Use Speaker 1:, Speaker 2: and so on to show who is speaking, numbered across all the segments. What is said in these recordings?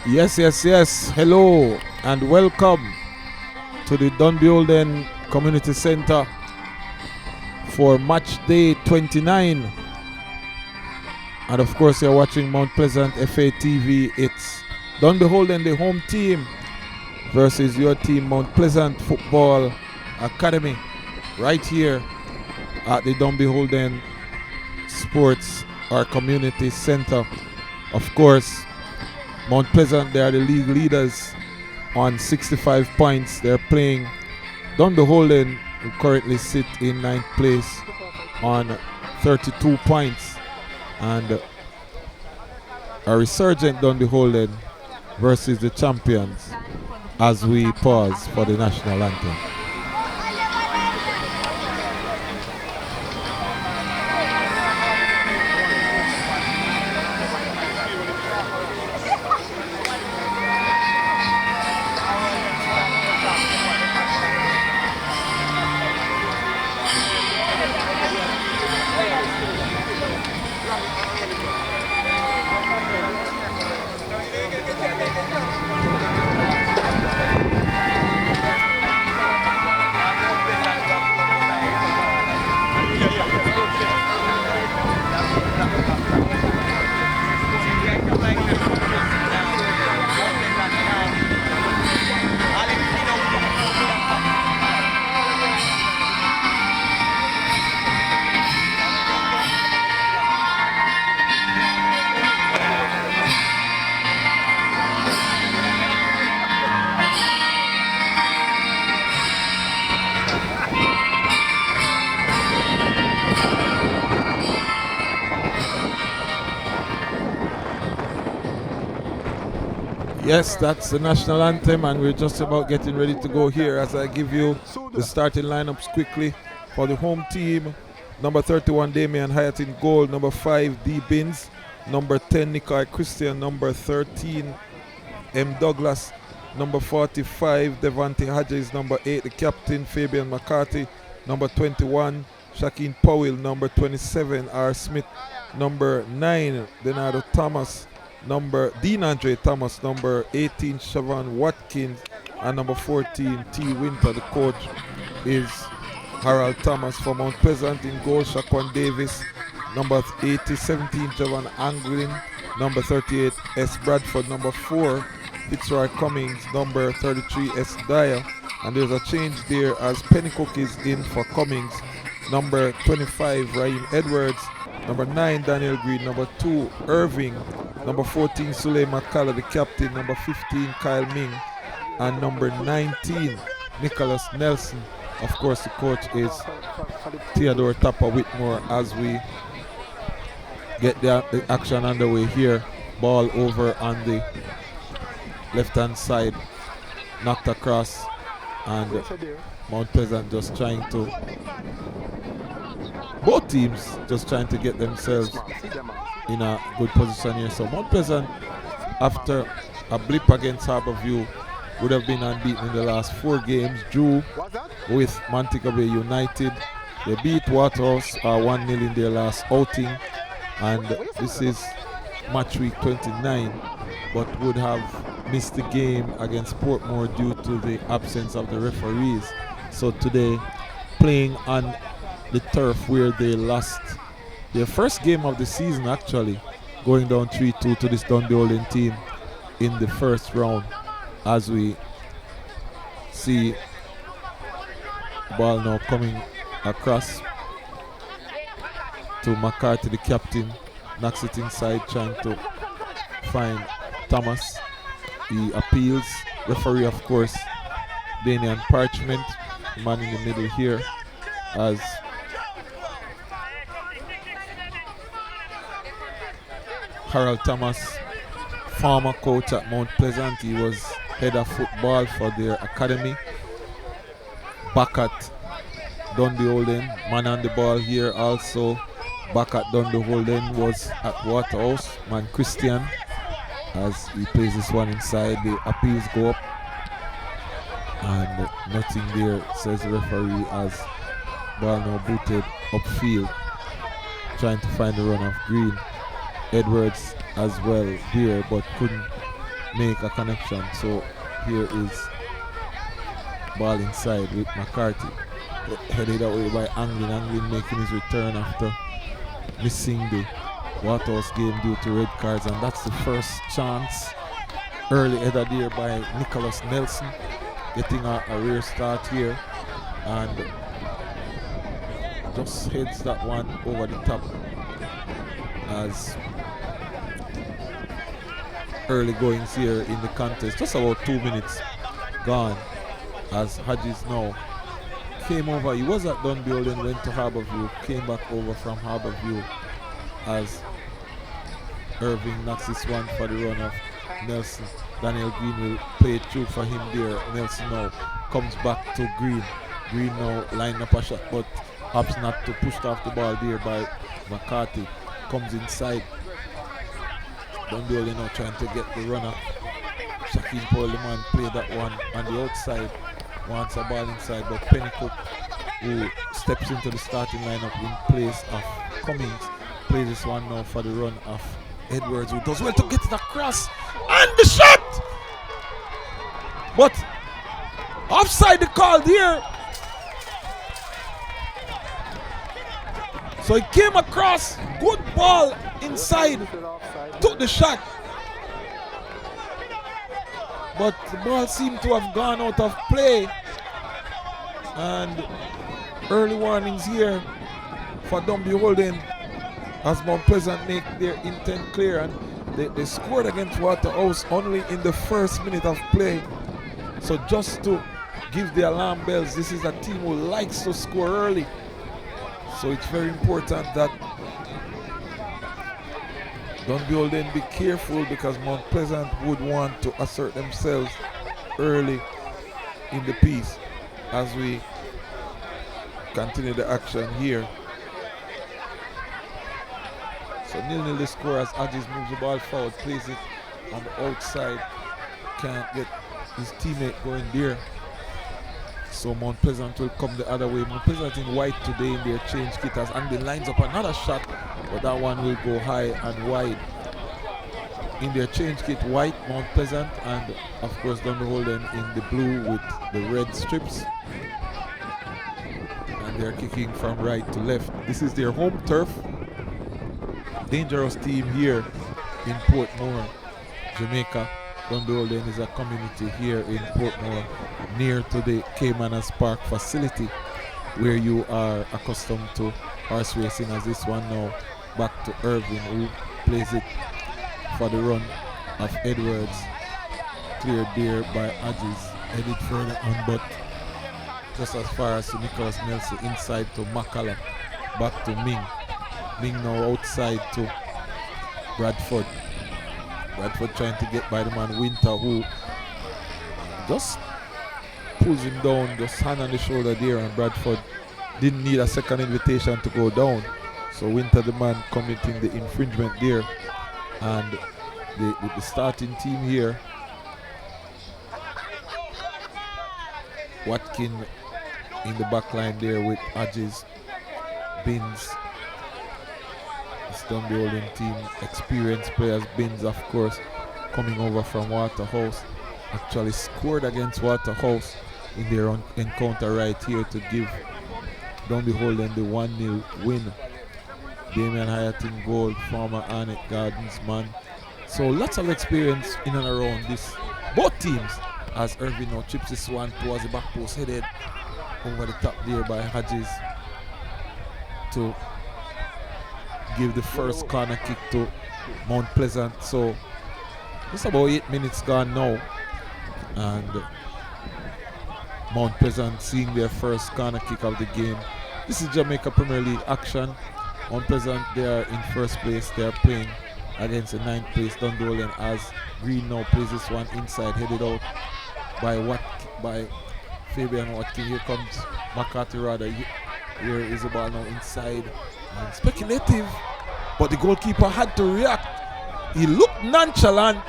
Speaker 1: Yes. Hello and welcome to the Dunbeholden Community Center for match day 29. And of course, you're watching Mount Pleasant FA TV. It's Dunbeholden, the home team, versus your team, Mount Pleasant Football Academy, right here at the Dunbeholden Sports or Community Center. Of course, Mount Pleasant, they are the league leaders on 65 points. They're playing Dunbeholden, who currently sit in 9th place on 32 points. And a resurgent Dunbeholden versus the champions as we pause for the national anthem. Yes, that's the national anthem, and we're just about getting ready to go here as I give you the starting lineups quickly for the home team. Number 31, Damian Hyatt in goal. Number 5, D. Binns. Number 10, Nikai Christian. Number 13, M. Douglas. Number 45, Devante Hodges. Number 8, the captain, Fabian McCarthy. Number 21, Shaquille Powell. Number 27, R. Smith. Number 9, Denardo Thomas. Number Dean Andre Thomas, number 18 Siobhan Watkins, and number 14 T. Winter. The coach is Harold Thomas. For Mount Pleasant in goal, Shaquan Davis. Number 80, 17 Javan Anglin. Number 38 S. Bradford. Number 4 Fitzroy Cummings. Number 33 S. Dyer. And there's a change there as Pennycook is in for Cummings. Number 25 Raheem Edwards. Number 9, Daniel Green. Number 2, Irving. Number 14, Suley McCullough, the captain. Number 15, Kyle Ming. And number 19, Nicholas Nelson. Of course, the coach is Theodore Tapper Whitmore as we get the action underway here. Ball over on the left-hand side. Knocked across. And Mount Pleasant just trying to... Both teams just trying to get themselves in a good position here. So Mount Pleasant, after a blip against Harborview, would have been unbeaten in the last 4 games. Drew with Montego Bay United. They beat Waterhouse 1-0 in their last outing. And this is match week 29, but would have missed the game against Portmore due to the absence of the referees. So today, playing on the turf where they lost their first game of the season, actually, going down 3-2 to this Dunbeholden team in the first round. As we see ball now coming across to McCarthy, the captain, knocks it inside, trying to find Thomas. He appeals. Referee, of course, Daniel Parchment, man in the middle here, as Harold Thomas, former coach at Mount Pleasant. He was head of football for their academy. Back at Dunbeholden, man on the ball here also. Back at Dunbeholden was at Waterhouse, man Christian, as he plays this one inside. The appeals go up and nothing there, says the referee, as ball now booted upfield, trying to find the run of Green. Edwards as well here, but couldn't make a connection. So here is ball inside with McCarthy. Headed away by Anglin. Anglin making his return after missing the Waterhouse game due to red cards, and that's the first chance. Early header there by Nicholas Nelson, getting a rare start here, and just heads that one over the top as early goings here in the contest. Just about 2 minutes gone as Hodges now came over. He was at Dunbeholden, went to Harbourview, came back over from Harbourview as Irving knocks this one for the run of Nelson. Daniel Green will play it through for him there. Nelson now comes back to Green. Green now lining up a shot, but opts not to push off the ball there by McCarthy. Comes inside. Dunbeholden now trying to get the runner. Shaquille Paul, the man, played that one on the outside. Wants a ball inside, but Pennycook, who steps into the starting lineup in place of Cummings, plays this one now for the run of Edwards, who does well to get it across. And the shot! But offside the call here. So he came across, good ball inside, took the shot. But the ball seemed to have gone out of play. And early warnings here for Dunbeholden as Mount Pleasant make their intent clear. And they scored against Waterhouse only in the first minute of play. So just to give the alarm bells, this is a team who likes to score early. So it's very important that Dunbeholden be careful, because Mount Pleasant would want to assert themselves early in the piece as we continue the action here. So 0-0 the score as Hodges moves the ball forward, plays it on the outside, can't get his teammate going there. So Mount Pleasant will come the other way. Mount Pleasant in white today in their change kit as Andy lines up another shot, but that one will go high and wide. In their change kit, white Mount Pleasant, and of course Dunbeholden in the blue with the red strips. And they're kicking from right to left. This is their home turf. Dangerous team here in Portmore, Jamaica. Dunbeholden is a community here in Portmore, near to the Caymanas Park facility, where you are accustomed to horse racing, as this one now back to Irving, who plays it for the run of Edwards. Cleared there by Hodges, headed further on, but just as far as to Nicholas Nelson, inside to Makala, back to Ming. Ming now outside to Bradford. Bradford trying to get by the man Winter, who just pulls him down, just hand on the shoulder there, and Bradford didn't need a second invitation to go down. So Winter, the man, committing the infringement there. And the starting team here, Watkin in the back line there with Hodges, Binns. This Dunbeholden team, experienced players. Binns, of course, coming over from Waterhouse, actually scored against Waterhouse in their own encounter right here to give Dunbeholden the 1-0 win. Damian Hyatt in goal, former Arnett Gardens man. So lots of experience in and around this, both teams, as Irving now chips this one towards the back post, headed over the top there by Hodges to give the first corner kick to Mount Pleasant. So it's about 8 minutes gone now, and Mount Pleasant seeing their first corner kick of the game. This is Jamaica Premier League action. Mount Pleasant, they are in first place. They are playing against the 9th place Dunbeholden, as Green now plays this one inside, headed out by Fabian Watkin. Here comes McCarthy rather. Here is the ball now inside. And speculative, but the goalkeeper had to react. He looked nonchalant,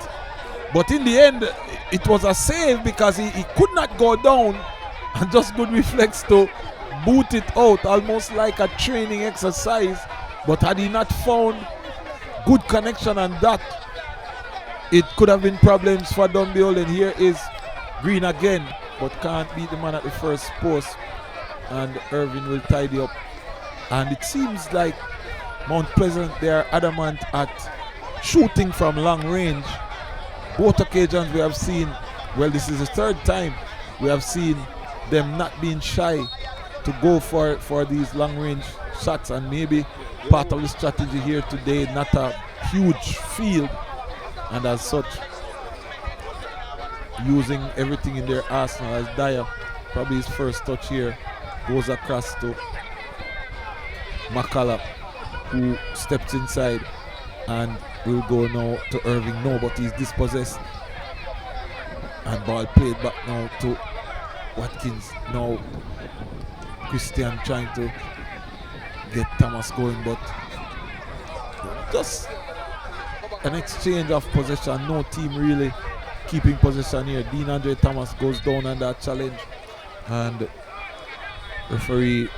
Speaker 1: but in the end it was a save, because he could not go down, and just good reflex to boot it out, almost like a training exercise. But had he not found good connection on that, it could have been problems for Dunbeholden. Here is Green again, but can't beat the man at the first post. And Irving will tidy up. And it seems like Mount Pleasant, they are adamant at shooting from long range. Both occasions we have seen, well, this is the third time we have seen them not being shy to go for these long range shots, and maybe part of the strategy here today, not a huge field, and as such using everything in their arsenal. As Dyer, probably his first touch here, goes across to McCullough, who steps inside and will go now to Irving. No, but he's dispossessed, and ball played back now to Watkins. Now Christian trying to get Thomas going, but just an exchange of possession. No team really keeping possession here. Dean Andre Thomas goes down on that challenge, and referee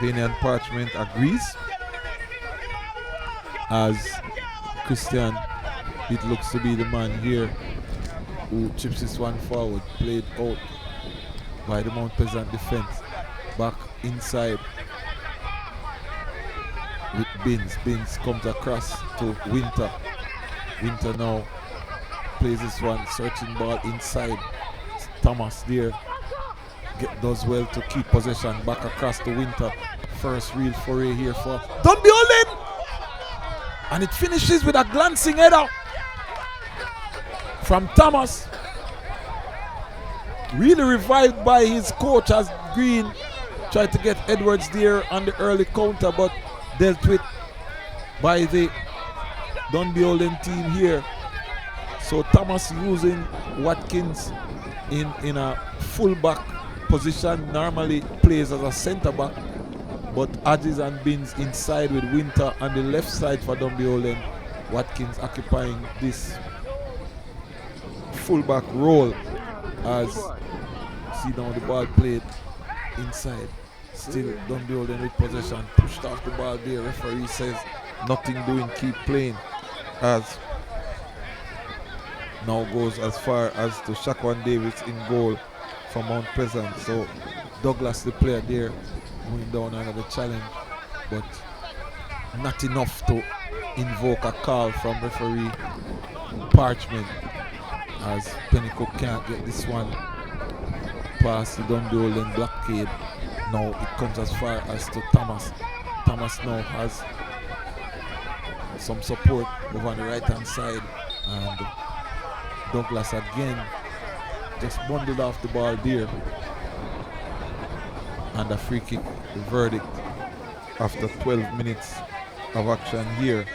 Speaker 1: Daniel Parchment agrees, as Christian, it looks to be the man here who chips this one forward, played out by the Mount Pleasant defense. Back inside with Binns. Binns comes across to Winter. Winter now plays this one, searching ball inside. Thomas there does well to keep possession. Back across to Winter. First real foray here for Dunbeholden, and it finishes with a glancing header from Thomas. Really revived by his coach, as Green tried to get Edwards there on the early counter, but dealt with by the Dunbeholden team here. So Thomas using Watkins in a full-back position, normally plays as a centre-back, but Adges and Binns inside with Winter on the left side for Dunbeholden. Watkins occupying this full-back role, as see now the ball played inside. Still Dunbeholden with possession, pushed off the ball there. Referee says nothing doing, keep playing, as now goes as far as to Shaquan Davis in goal for Mount Pleasant. So Douglas, the player there, going down under the challenge, but not enough to invoke a call from referee Parchment, as Pennycook can't get this one past the Dunbeholden blockade. Now it comes as far as to Thomas. Thomas now has some support over on the right hand side, and Douglas again just bundled off the ball there, and a free kick. The verdict after 12 minutes of action here.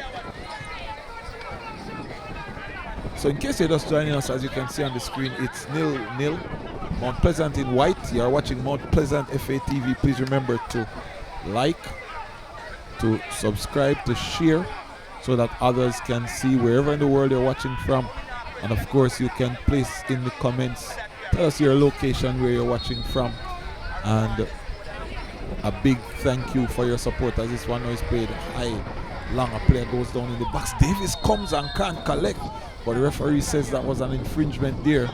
Speaker 1: So in case you're just joining us, as you can see on the screen, it's 0-0. Mount Pleasant in white. You are watching Mount Pleasant FA TV. Please remember to like, to subscribe, to share, so that others can see wherever in the world you're watching from. And of course, you can place in the comments, tell us your location, where you're watching from. And a big thank you for your support, as this one now is played high. Long, a player goes down in the box. Davis comes and can't collect, but the referee says that was an infringement there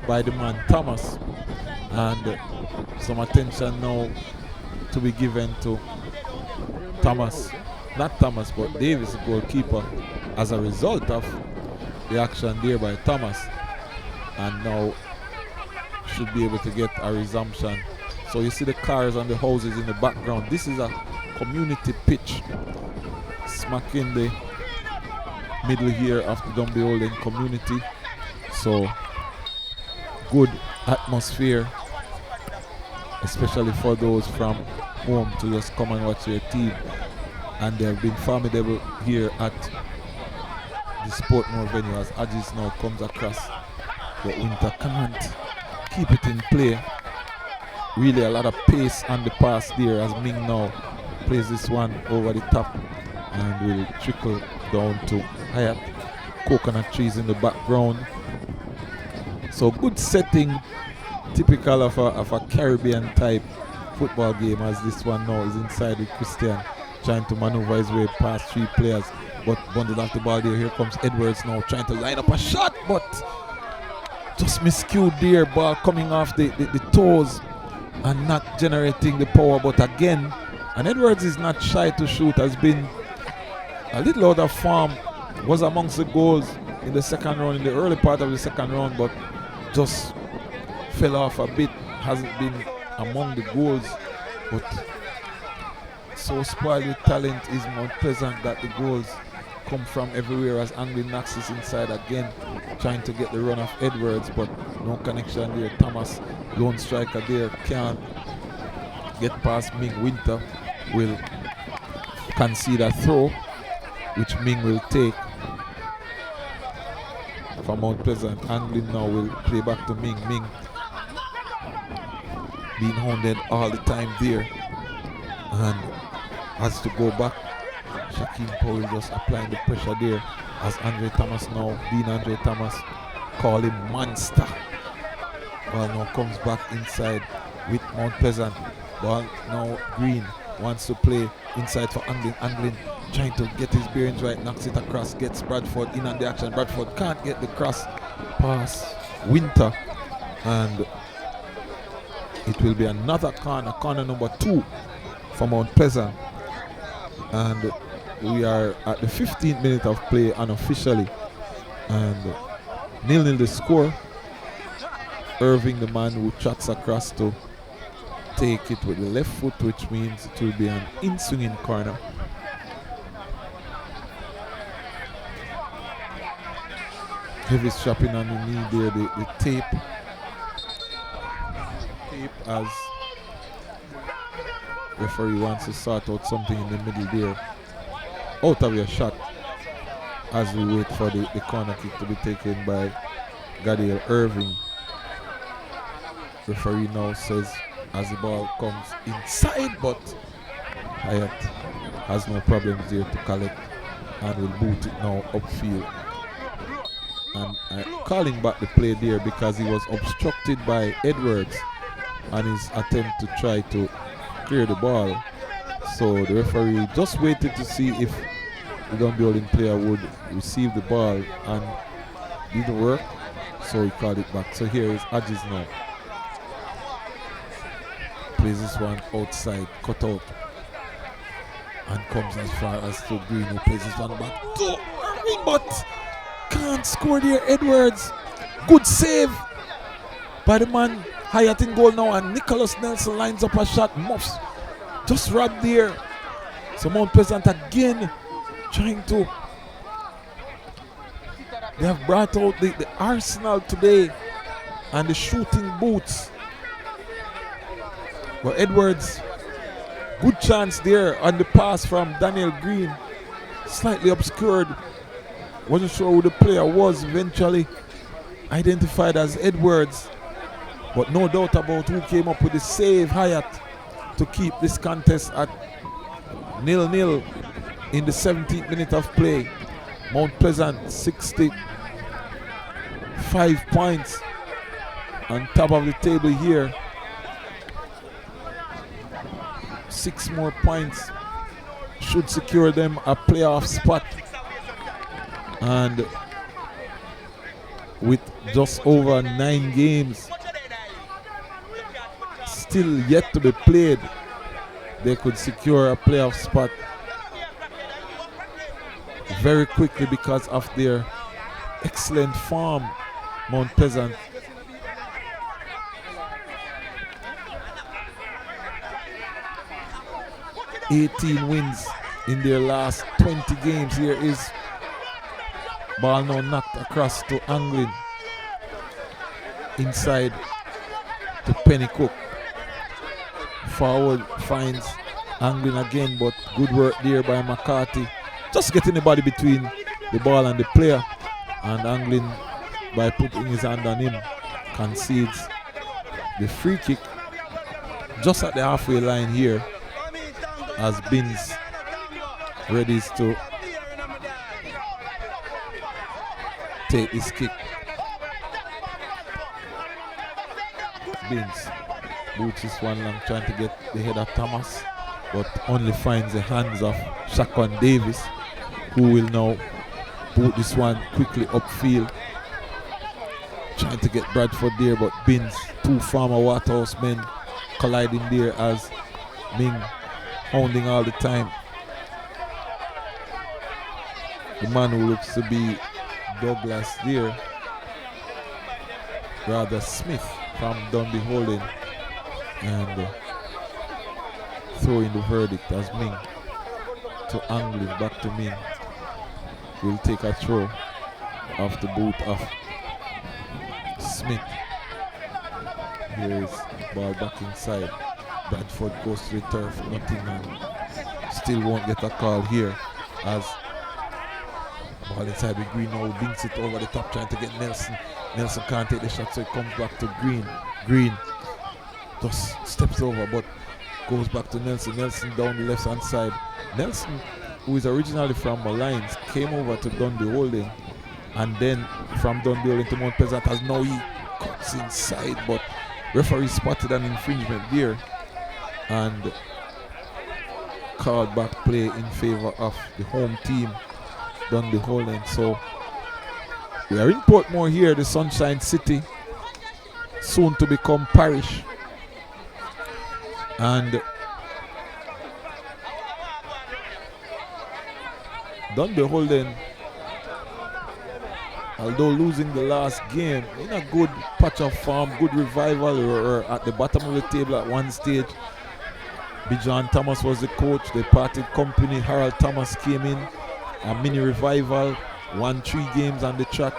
Speaker 1: by the man Thomas. And some attention now to be given to Thomas, not Thomas, but Davis, the goalkeeper, as a result of the action there by Thomas, and now should be able to get a resumption. So you see the cars and the houses in the background. This is a community pitch smack in the middle here of the Dunbeholden community. So good atmosphere, especially for those from home to just come and watch their team. And they have been formidable here at the Sportmore venue, as Adges now comes across, but Winter can't keep it in play. Really a lot of pace on the pass there, as Ming now plays this one over the top and will trickle down to Hyatt. Coconut trees in the background. So good setting, typical of a Caribbean type football game, as this one now is inside with Christian trying to maneuver his way past three players. but bundled off the ball there. Here comes Edwards now trying to line up a shot, but just miscued there. Ball coming off the toes and not generating the power. But again, and Edwards is not shy to shoot, has been a little out of form, was amongst the goals in the second round, in the early part of the second round, but just fell off a bit, hasn't been among the goals. But so spoiled with talent is Mount Pleasant that the goals come from everywhere as Anglin knocks this inside again, trying to get the run of Edwards, but no connection there. Thomas, lone striker there, can't get past Ming. Winter will concede a throw, which Ming will take for Mount Pleasant. Anglin now will play back to Ming. Ming being hounded all the time there and has to go back. Shaquem Powell just applying the pressure there as Andre Thomas now, Dean Andre Thomas, call him monster. Ball now comes back inside with Mount Pleasant. Ball now Green wants to play inside for Anglin. Anglin trying to get his bearings right, knocks it across, gets Bradford in on the action. Bradford can't get the cross pass Winter, and it will be another corner number 2 for Mount Pleasant. And we are at the 15th minute of play unofficially, and 0-0 the score. Irving, the man who trots across to take it with the left foot, which means it will be an in-swinging corner. Heavy strapping on the knee there, the tape as referee wants to sort out something in the middle there. Out of your shot as we wait for the corner kick to be taken by Gadiel Irving. Referee now says as the ball comes inside, but Hyatt has no problems there to collect and will boot it now upfield. And calling back the play there because he was obstructed by Edwards on his attempt to try to clear the ball. So the referee just waited to see if the Dunbeholden player would receive the ball, and didn't work, so he called it back. So here is Adges now. Plays this one outside, cut out, and comes as far as to Green, who plays this one back to Irving, but can't score there. Edwards, good save by the man Hyatt in goal now, and Nicholas Nelson lines up a shot. Muffs just robbed there. So Mount Pleasant again trying to, they have brought out the arsenal today and the shooting boots. But Edwards, good chance there on the pass from Daniel Green, slightly obscured. Wasn't sure who the player was, eventually identified as Edwards. But no doubt about who came up with the save, Hyatt, to keep this contest at 0-0 in the 17th minute of play. Mount Pleasant 65 points on top of the table here. 6 more points should secure them a playoff spot. And with just over 9 games still yet to be played, they could secure a playoff spot very quickly because of their excellent form. Mount Pleasant (18 wins in their last 20 games. Here is ball now knocked across to Anglin, inside to Pennycook. Forward finds Anglin again, but good work there by McCarthy. Just getting the body between the ball and the player, and Anglin, by putting his hand on him, concedes the free kick just at the halfway line here as Binns readies to take this kick. Binns boots this one long, trying to get the head of Thomas, but only finds the hands of Shaquan Davis. who will now boot this one quickly upfield. Trying to get Bradford there, but Binns, two former Waterhouse men colliding there as Ming hounding all the time. The man who looks to be Douglas there, rather Smith from Dunbeholden, and throwing the verdict as Ming to Anglin, back to Ming. Will take a throw off the boot of Smith. Here is ball back inside. Bradford goes to the turf, nothing, and still won't get a call here as ball inside with Green now links it over the top, trying to get Nelson. Nelson can't take the shot, so it comes back to Green. Green just steps over, but goes back to Nelson. Nelson down the left hand side. Nelson, who is originally from Malines, came over to Dunbeholden, and then from Dunbeholden to Mount Pleasant, as now he cuts inside, but referee spotted an infringement there and called back play in favor of the home team, Dunbeholden. So we are in Portmore here, the Sunshine City, soon to become Parish. And Dunbeholden, although losing the last game, in a good patch of form, good revival, or at the bottom of the table at one stage. Bijan Thomas was the coach. They parted company. Harold Thomas came in, a mini revival, won 3 games on the track,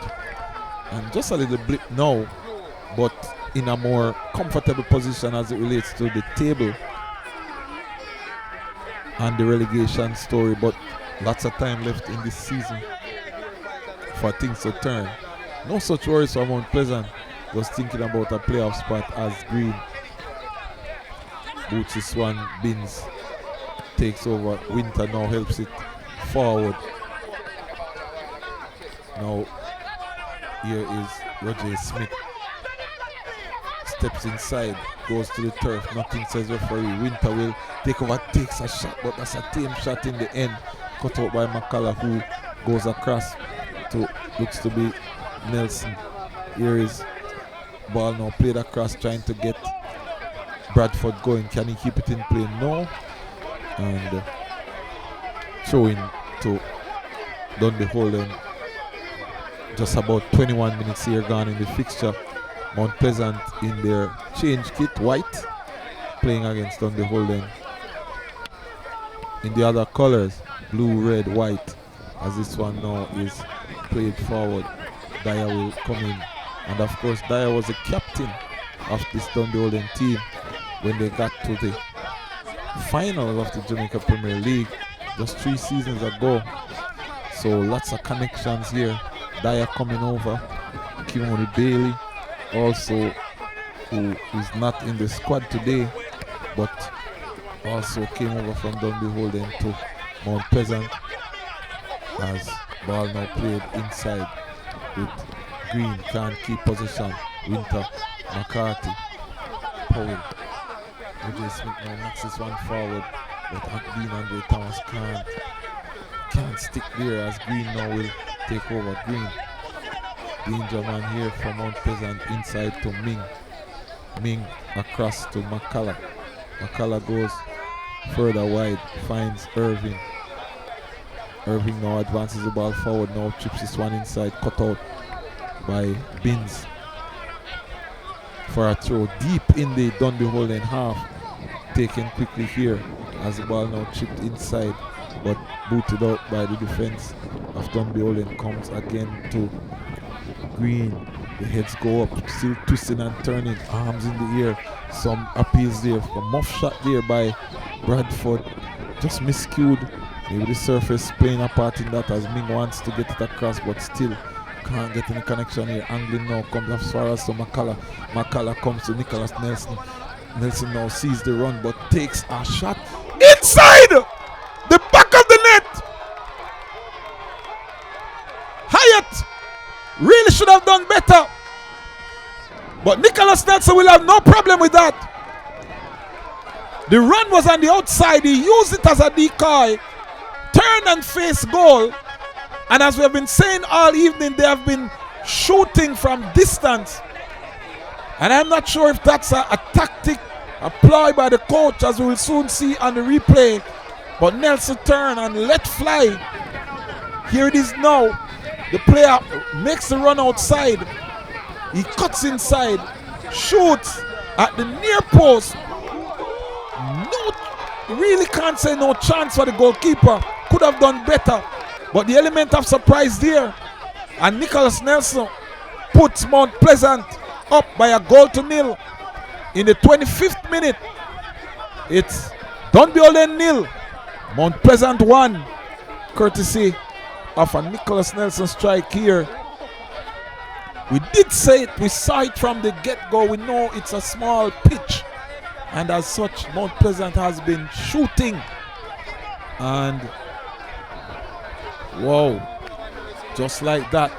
Speaker 1: and just a little blip now, but in a more comfortable position as it relates to the table and the relegation story. But lots of time left in this season for things to turn. No such worries for Mount Pleasant. Just thinking about a playoff spot as Green boots this one. Binns takes over. Winter now helps it forward. Now here is Roger Smith. Steps inside, goes to the turf. Nothing, says referee. Winter will take over, takes a shot, but that's a tame shot in the end. Cut out by McCullough, who goes across to, looks to be Nelson. Here is ball now played across, trying to get Bradford going. Can he keep it in play? No. And throwing to Dunbeholden. Just about 21 minutes here gone in the fixture. Mount Pleasant in their change kit, white, playing against Dunbeholden in the other colors, blue, red, white, as this one now is played forward. Dyer will come in, and of course Dyer was the captain of this Dunbeholden team when they got to the final of the Jamaica Premier League just 3 seasons ago. So lots of connections here. Dyer coming over, Kimoni Bailey also, who is not in the squad today, but also came over from Dunbeholden to Mount Pleasant, as ball now played inside with Green, can't keep possession. Winter, McCarthy, Powell. AJ Smith now knocks this one forward, but Dean Andre Thomas can't stick there, as Green now will take over. Green, danger man here from Mount Pleasant, inside to Ming. Ming across to McCullough. McCullough goes further wide, finds Irving. Irving now advances the ball forward, now chips this one inside, cut out by Binns for a throw deep in the Dunbeholden half. Taken quickly here as the ball now chipped inside, but booted out by the defense of Dunbeholden. Comes again to Green. The heads go up, still twisting and turning, arms in the air. Some appeals there, a muff shot there by Bradford, just miscued. Maybe the surface playing a part in that, as Ming wants to get it across, but still can't get any connection here. Angling now comes as far as to McCullough. McCullough comes to Nicholas Nelson. Nelson now sees the run, but takes a shot inside the back of the net. Hyatt really should have done better, but Nicholas Nelson will have no problem with that. The run was on the outside. He used it as a decoy, turn and face goal, And as we have been saying all evening, they have been shooting from distance. And I'm not sure if that's a tactic applied by the coach, as we will soon see on the replay. But Nelson turn and let fly. Here it is now. The player makes the run outside. He cuts inside, shoots at the near post. No, really can't say no chance for the goalkeeper. Could have done better. But the element of surprise there. And Nicholas Nelson puts Mount Pleasant up by a 1-0 in the 25th minute. It's Dunbeholden 0, Mount Pleasant 1, courtesy of a Nicholas Nelson strike here. We did say it, we saw it from the get-go. We know it's a small pitch, and as such Mount Pleasant has been shooting. And wow, just like that,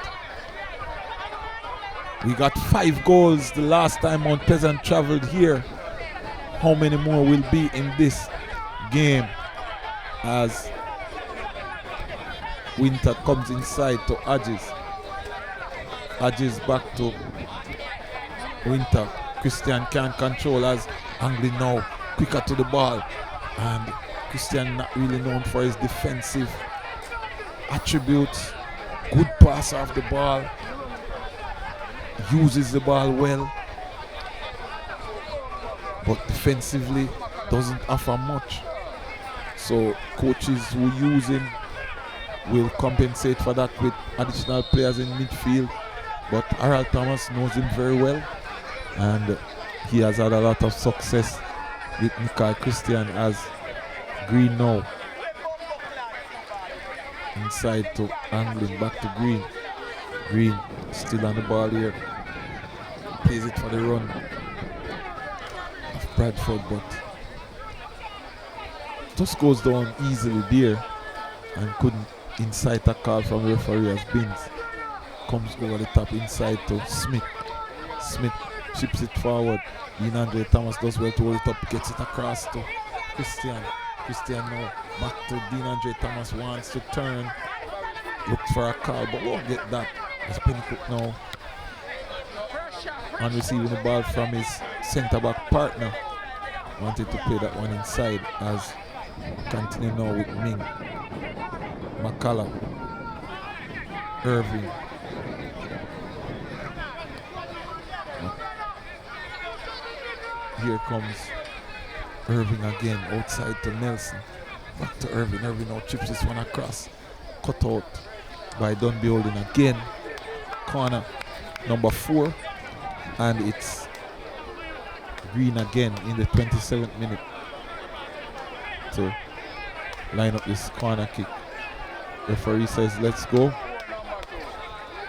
Speaker 1: we got 5 goals the last time Mount Pleasant traveled here. How many more will be in this game as Winter comes inside to Adges. Adges back to Winter. Christian can't control as Anglin now quicker to the ball. And Christian not really known for his defensive attributes. Good passer of the ball. Uses the ball well. But defensively doesn't offer much. So coaches who use him will compensate for that with additional players in midfield. But Harold Thomas knows him very well, and he has had a lot of success with Nikai Christian as Green now. Inside to Anglin, back to Green. Green still on the ball here. Plays it for the run of Bradford, but just goes down easily there and couldn't incite a call from the referee as Binns comes over the top inside to Smith. Smith chips it forward. Andre Thomas does well to hold it up, gets it across to Christian. Christian now back to Andre Thomas, wants to turn, looks for a call but won't get that. As Pennycook now on receiving the ball from his centre back partner, wanted to play that one inside as continue now with Ming, McCullough, Irving. Here comes Irving again, outside to Nelson. Back to Irving. Irving now chips this one across. Cut out by Dunbeholden again. Corner number 4. And it's Green again in the 27th minute to line up this corner kick. Referee says let's go,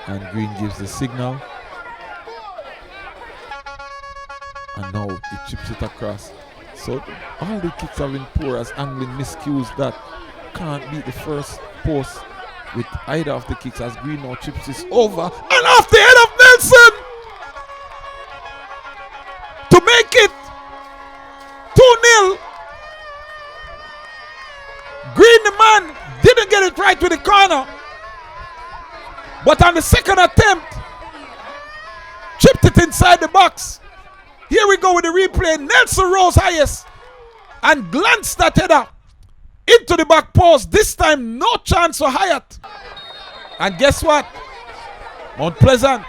Speaker 1: and Green gives the signal, and now he chips it across. So all the kicks have been poor as Anglin miscues that. Can't beat the first post with either of the kicks as Green now chips this over and off the head of Nelson to make it 2-0. Green, the man, didn't get it right with the corner, but on the second attempt chipped it inside the box. Here we go with the replay. Nelson rose highest and glanced that header into the back post. This time no chance for Hyatt. And guess what? Mount Pleasant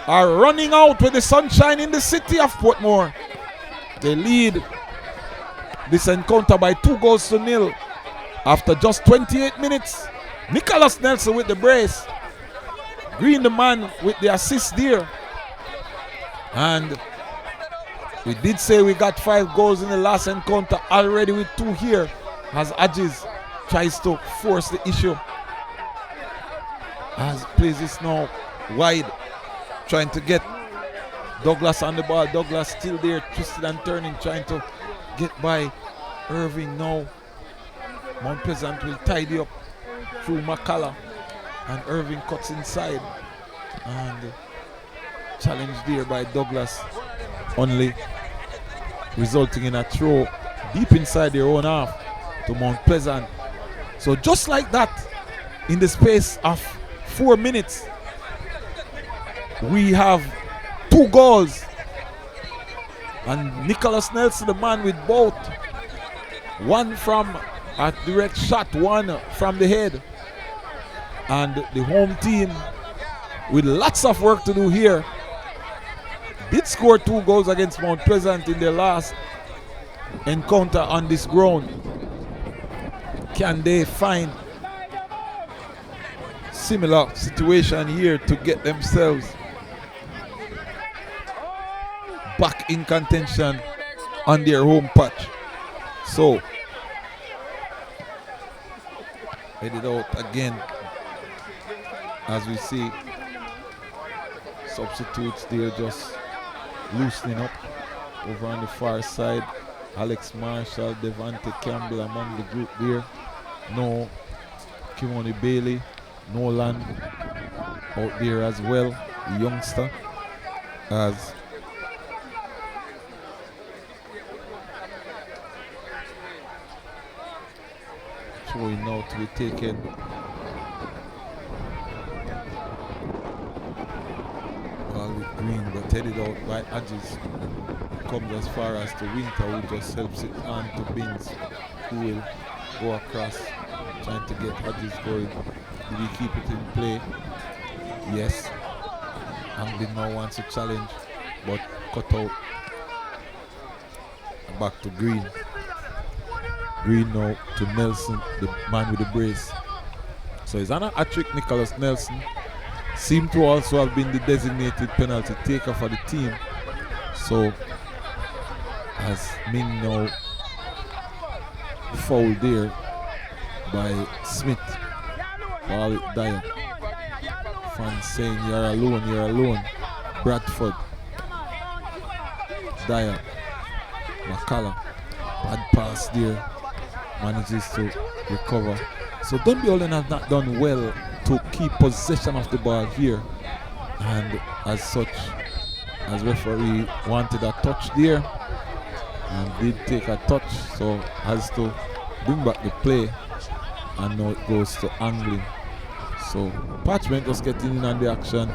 Speaker 1: are running out with the sunshine in the city of Portmore. They lead this encounter by 2-0 after just 28 minutes. Nicholas Nelson with the brace. Green, the man, with the assist there. And we did say we got 5 goals in the last encounter, already with 2 here as Adges tries to force the issue. As plays this now wide, trying to get Douglas on the ball. Douglas still there, twisted and turning, trying to get by Irving now. Mount Pleasant will tidy up through McCullough, and Irving cuts inside, and challenge there by Douglas, only resulting in a throw deep inside their own half to Mount Pleasant. So just like that, in the space of 4 minutes, we have 2 goals. And Nicholas Nelson, the man with both. One from a direct shot, one from the head. And the home team, with lots of work to do here, did score 2 goals against Mount Pleasant in their last encounter on this ground. Can they find similar situation here to get themselves back in contention on their home patch? So, headed out again, as we see substitutes there just loosening up over on the far side. Alex Marshall, Devante Campbell among the group there. No Kimoni Bailey, Nolan out there as well, the youngster, as showing now to be taken. Ball with Green, but headed out by Adges. Comes as far as to Winter, who just helps it on to Binns, who will go across, trying to get Adges going. Did he keep it in play? Yes. Anglin now wants a challenge, but cut out. Back to Green. Green now to Nelson, the man with the brace. So it's an hat-trick. Nicholas Nelson seemed to also have been the designated penalty taker for the team. So as Ming now fouled there by Smith. Ball with Dyer. Fans saying you're alone. Bradford. Dyer. McCallum. Bad pass there. Manages to recover. So Dunbeholden have not done well to keep possession of the ball here. And as such, as referee wanted a touch there and did take a touch, so has to bring back the play, and now it goes to Anglin. So Parchment just getting in on the action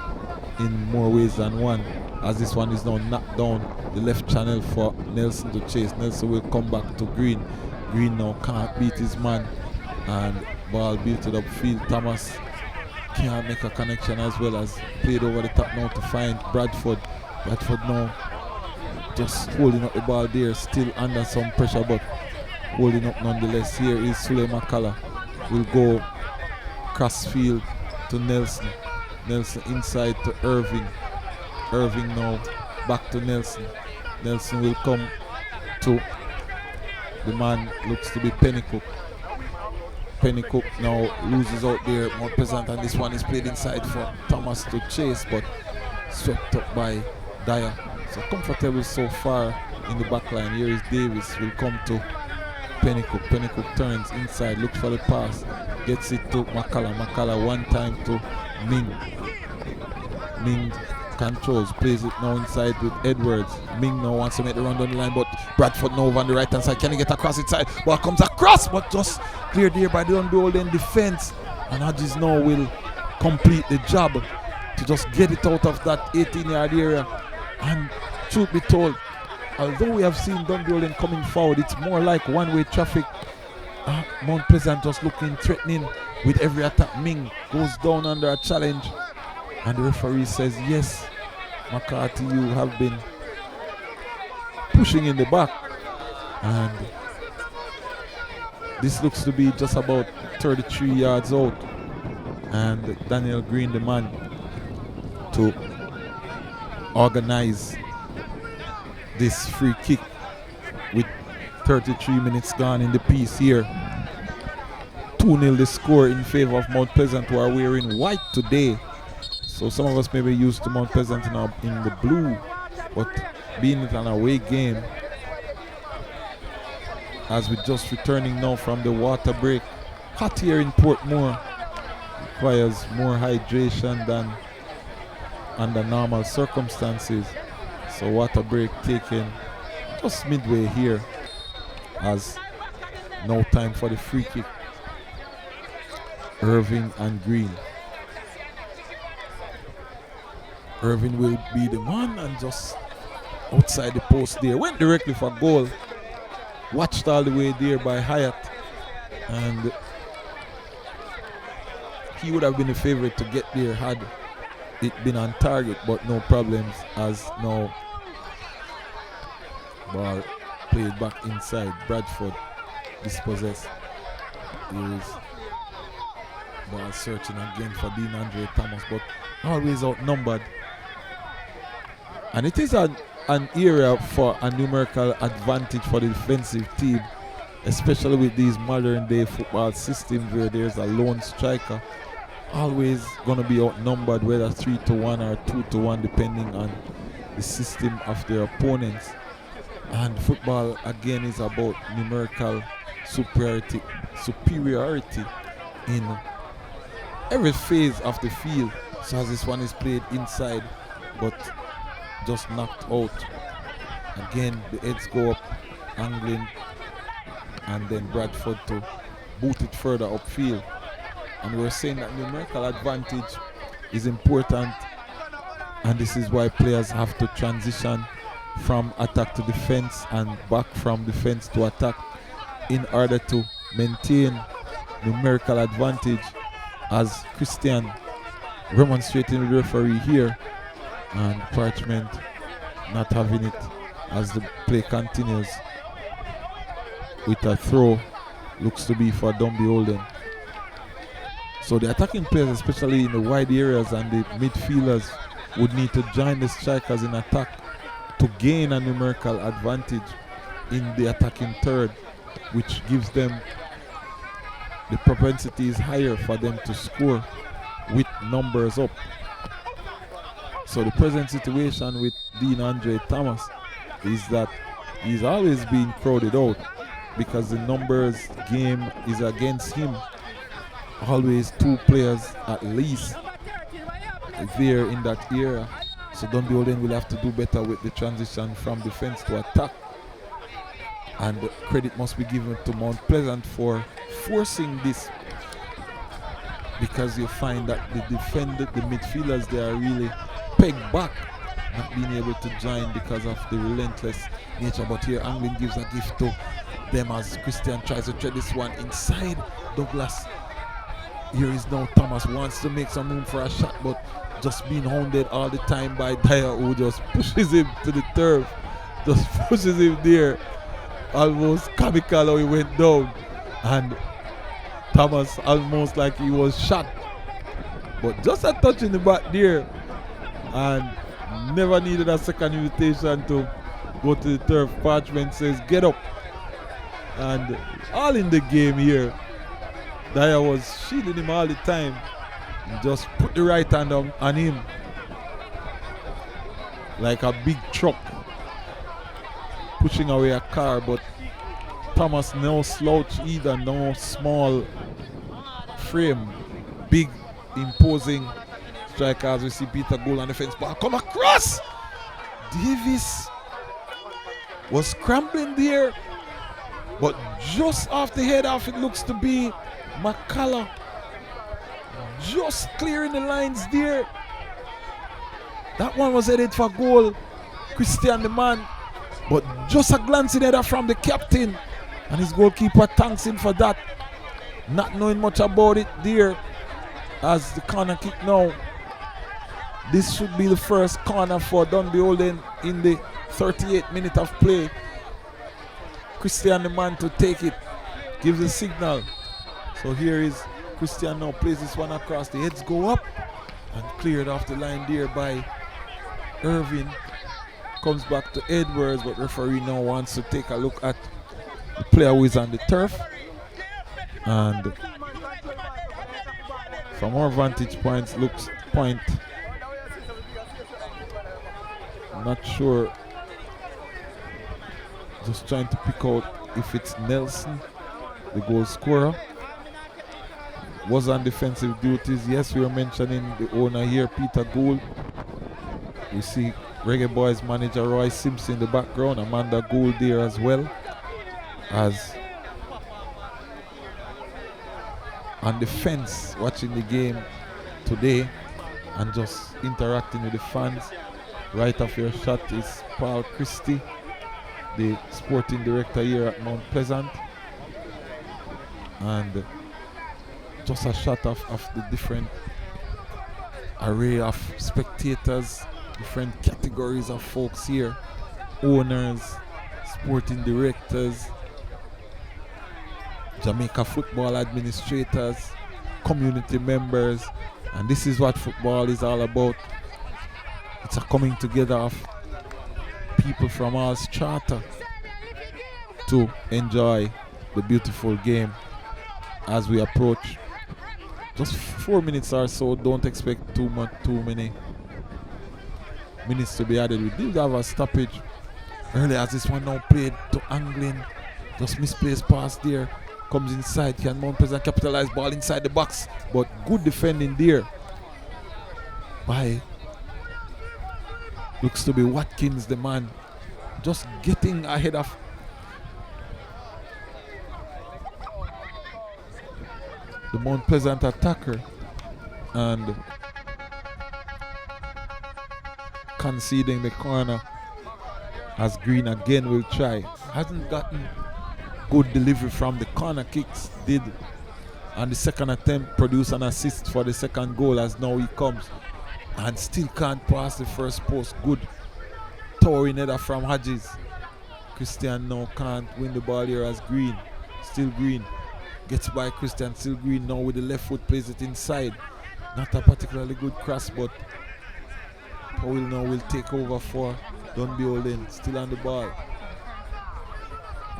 Speaker 1: in more ways than one, as this one is now knocked down the left channel for Nelson to chase. Nelson will come back to Green. Green now can't beat his man, and ball built it upfield. Thomas can't make a connection, as well as played over the top now to find Bradford. Bradford now just holding up the ball there, still under some pressure, but holding up nonetheless. Here is Sule McCullough. Will go crossfield to Nelson. Nelson inside to Irving. Irving now back to Nelson. Nelson will come to the man, looks to be Pennycook. Pennycook now loses out there, more present, and this one is played inside for Thomas to chase, but swept up by Dyer. So comfortable so far in the back line. Here is Davis, will come to Pennycook. Pennycook turns inside, looks for the pass, gets it to McCullough. McCullough one time to Ming. Ming controls, plays it now inside with Edwards. Ming now wants to make the run down the line, but Bradford now over on the right hand side. Can he get across inside? Ball comes across, but just cleared there by the Dunbeholden defense. And Hodges now will complete the job to just get it out of that 18-yard area. And truth be told, although we have seen Dunbeholden coming forward, it's more like one-way traffic. Mount Pleasant just looking threatening with every attack. Ming goes down under a challenge, and the referee says, yes, McCarthy, you have been pushing in the back. And this looks to be just about 33 yards out. And Daniel Green, the man to organize this free kick with 33 minutes gone in the piece here. 2-0 the score in favor of Mount Pleasant, who are wearing white today. So some of us may be used to Mount Pleasant in the blue, but being it an away game, as we're just returning now from the water break. Hot here in Portmore, requires more hydration than under normal circumstances. So water break taken just midway here, as no time for the free kick. Irving and Green. Irving will be the man and just outside the post there. Went directly for goal. Watched all the way there by Hyatt. And he would have been the favorite to get there had it been on target, but no problems as now ball played back inside. Bradford dispossessed. Here is ball searching again for Dean Andre Thomas, but always outnumbered. And it is an area for a numerical advantage for the defensive team, especially with these modern day football systems where there's a lone striker always going to be outnumbered, whether 3-1 or 2-1 depending on the system of their opponents. And football again is about numerical superiority in every phase of the field. So as this one is played inside but just knocked out. Again the heads go up, angling, and then Bradford to boot it further upfield. And we're saying that numerical advantage is important, and this is why players have to transition from attack to defense and back from defense to attack in order to maintain numerical advantage, as Christian remonstrating with the referee here, and Parchment not having it as the play continues with a throw, looks to be for Dunbeholden. So the attacking players, especially in the wide areas, and the midfielders would need to join the strikers in attack to gain a numerical advantage in the attacking third, which gives them the propensity is higher for them to score with numbers up. So the present situation with Dean Andre Thomas is that he's always being crowded out because the numbers game is against him. Always two players at least there in that area. So Dunbeholden will have to do better with the transition from defense to attack. And credit must be given to Mount Pleasant for forcing this, because you find that the midfielders, they are really pegged back, not being able to join because of the relentless nature. But here Anglin gives a gift to them as Christian tries to tread this one inside Douglas. Here is now Thomas, wants to make some room for a shot, but just being hounded all the time by Dyer, who just pushes him to the turf, just pushes him there. Almost comical how he went down, and Thomas almost like he was shot, but just a touch in the back there, and never needed a second invitation to go to the turf. Parchment says get up, and all in the game here. Dyer was shielding him all the time, and just put the right hand on him like a big truck pushing away a car. But Thomas, no slouch either, no small frame, big imposing striker. As we see Peter goal on the fence, ball come across. Davis was scrambling there, but just off the head off, it looks to be McCullough just clearing the lines there. That one was headed for goal, Christian the man, but just a glancing header from the captain, and his goalkeeper thanks him for that, not knowing much about it there. As the corner kick now, this should be the first corner for Dunbeholden in the 38th minute of play. Christian the man to take it, gives a signal. So here is Christian now, plays this one across, the heads go up and cleared off the line there by Irving. Comes back to Edwards, but referee now wants to take a look at the player who is on the turf. And from our vantage points, I'm not sure, just trying to pick out if it's Nelson, the goal scorer, was on defensive duties. Yes, we are mentioning the owner here, Peter Gould. We see Reggae Boys manager Roy Simpson in the background, Amanda Gould there as well, as on the fence watching the game today and just interacting with the fans. Right off your shot is Paul Christie, the sporting director here at Mount Pleasant. And just a shot of the different array of spectators, different categories of folks here, owners, sporting directors, Jamaica football administrators, community members, and this is what football is all about. It's a coming together of people from all strata to enjoy the beautiful game as we approach just 4 minutes or so. Don't expect too many minutes to be added. We did have a stoppage earlier as this one now played to Anglin. Just misplaced pass there. Comes inside. Can Mount Pleasant capitalize? Ball inside the box. But good defending there by, looks to be Watkins, the man. Just getting ahead of the Mount Pleasant attacker and conceding the corner as Green again will try. Hasn't gotten good delivery from the corner kicks. Did on the second attempt produce an assist for the second goal as now he comes and still can't pass the first post. Good towering header from Hodges. Christian now can't win the ball here as Green. Still Green. Gets by Christian, still Green now with the left foot, plays it inside. Not a particularly good cross, but Powell now will take over for Dunbeholden, still on the ball.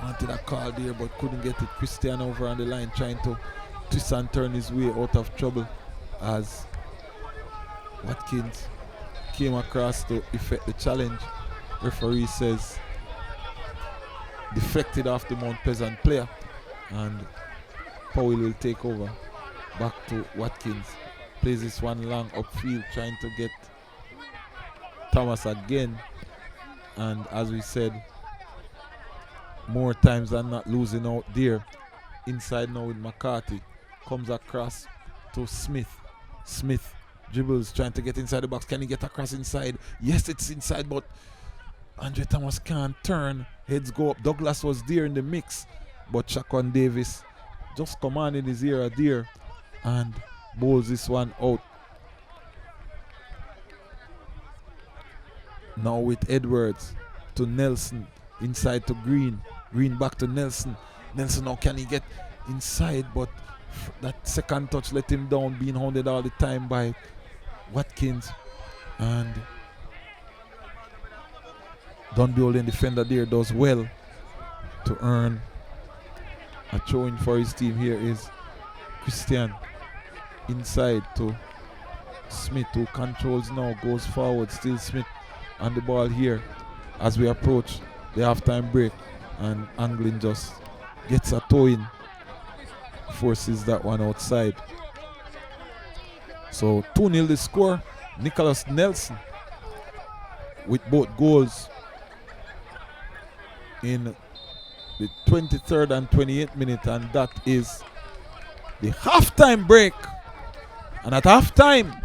Speaker 1: Wanted a call there, but couldn't get it. Christian over on the line trying to twist and turn his way out of trouble as Watkins came across to effect the challenge. Referee says deflected off the Mount Pleasant player, and Powell will take over. Back to Watkins. Plays this one long upfield, trying to get Thomas again. And as we said, more times than not losing out there. Inside now with McCarthy. Comes across to Smith. Smith dribbles, trying to get inside the box. Can he get across inside? Yes, it's inside, but Andre Thomas can't turn. Heads go up. Douglas was there in the mix, but Shaquan Davis just commanding his ear there and bowls this one out. Now with Edwards to Nelson, inside to Green. Green back to Nelson. Nelson now can he get inside, but that second touch let him down, being hounded all the time by Watkins. And Dunbeholden defender there does well to earn a throw-in for his team. Here is Christian inside to Smith, who controls now, goes forward. Still Smith on the ball here as we approach the halftime break, and Anglin just gets a toe-in, forces that one outside. So 2-0 the score. Nicholas Nelson with both goals in the 23rd and 28th minute, and that is the halftime break. And at halftime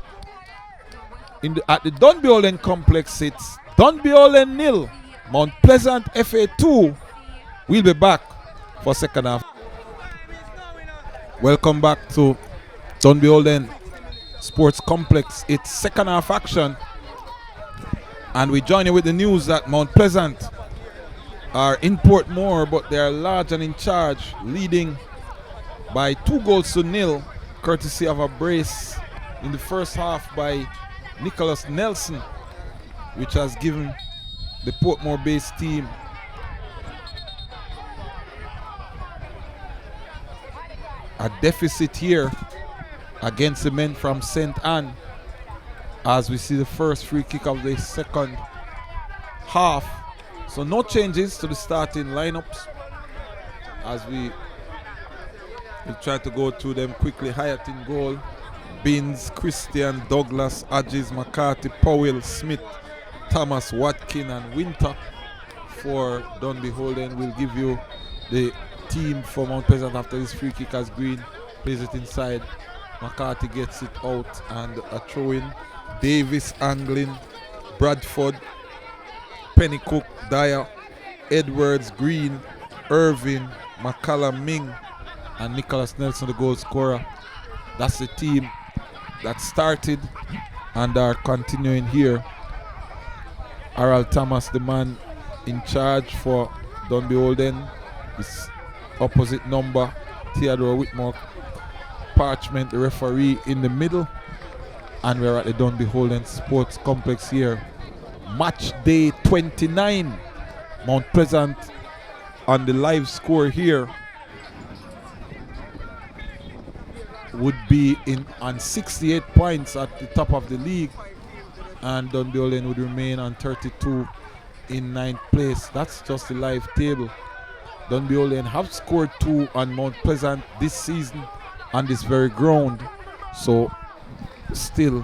Speaker 1: at the Dunbeholden complex, it's Dunbeholden 0, Mount Pleasant FA 2. We'll be back for second half. Welcome back to Dunbeholden Sports Complex. It's second half action, and we join you with the news that Mount Pleasant are in Portmore, but they are large and in charge, leading by 2-0, courtesy of a brace in the first half by Nicholas Nelson, which has given the Portmore-based team a deficit here against the men from St. Anne, as we see the first free kick of the second half. So no changes to the starting lineups as we try to go through them quickly. Hyatt in goal, Binns, Christian, Douglas, Hodges, McCarthy, Powell, Smith, Thomas, Watkin and Winter. For Dunbeholden, we'll give you the team for Mount Pleasant after this free kick as Green Plays it inside. McCarthy gets it out and a throw in. Davis angling. Bradford. Pennycook. Dyer. Edwards. Green. Irving. McCallum Ming. And Nicholas Nelson, the goal scorer. That's the team that started and are continuing here. Harold Thomas, the man in charge for Dunbeholden. His opposite number, Theodore Whitmore Parchment, the referee in the middle. And we're at the Dunbeholden Sports Complex here. Match day 29. Mount Pleasant on the live score here would be on 68 points at the top of the league, and Dunbeholden would remain on 32 in 9th place. That's just the live table. Dunbeholden have scored 2 on Mount Pleasant this season on this very ground, so still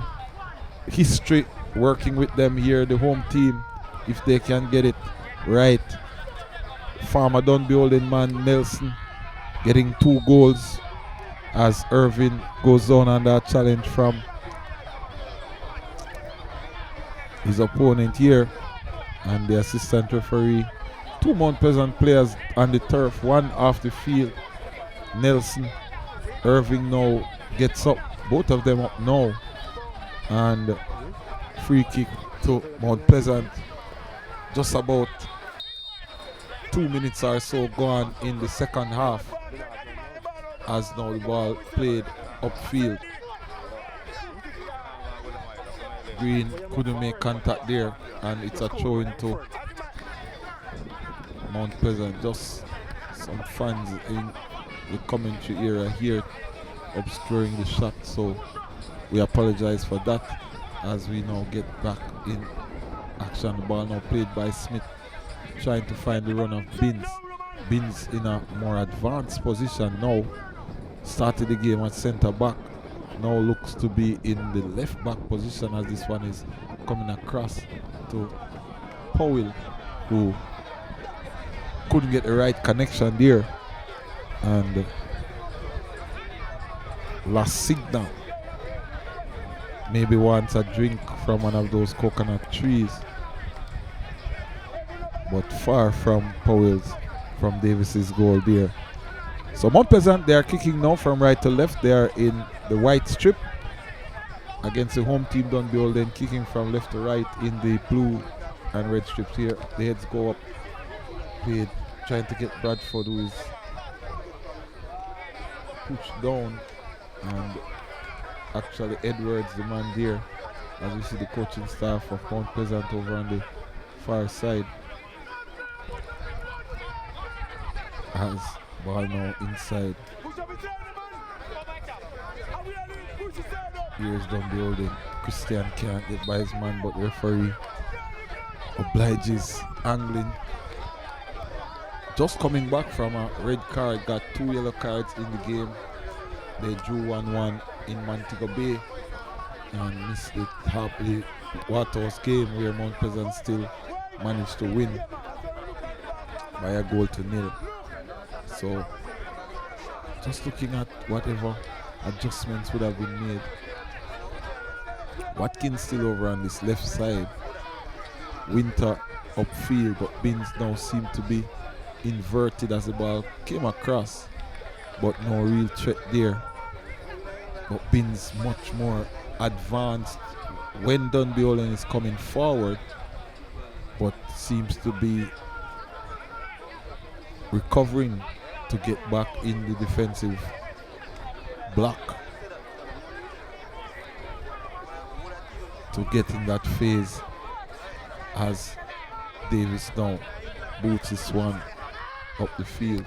Speaker 1: history working with them here, the home team, if they can get it right. Former Dunbeholden man Nelson getting 2 goals as Irving goes down under a challenge from his opponent here, and the assistant referee. 2 Mount Pleasant players on the turf, 1 off the field. Nelson, Irving now gets up, both of them up now, and free kick to Mount Pleasant. Just about 2 minutes or so gone in the second half, as now the ball played upfield. Green couldn't make contact there, and it's a throw into Mount Pleasant. Just some fans in the commentary area here obscuring the shot, so we apologize for that as we now get back in action. The ball now played by Smith, trying to find the run of Binns. Binns in a more advanced position now. Started the game at centre back, now looks to be in the left back position as this one is coming across to Powell, who couldn't get the right connection there and lost signal. Maybe wants a drink from one of those coconut trees, but far from Davis's goal there. So Mount Pleasant, they are kicking now from right to left. They are in the white strip against the home team Dunbeholden, kicking from left to right in the blue and red strips here. The heads go up, played, trying to get Bradford, who is pushed down, and actually Edwards, the man there, as we see the coaching staff of Mount Pleasant over on the far side. Has ball now inside. Here's Dunbeholden. Christian can't get by his man, but the referee obliges angling. Just coming back from a red card, got 2 yellow cards in the game. They drew 1-1 in Montego Bay and missed the Harpley Waterhouse game where Mount Pleasant still managed to win by a 1-0. So just looking at whatever adjustments would have been made. Watkins still over on this left side. Winter upfield, but Binns now seem to be inverted as the ball came across, but no real threat there. But Binns much more advanced when Dunbeholden is coming forward, but seems to be recovering to get back in the defensive block to get in that phase as Davis now boots this one up the field,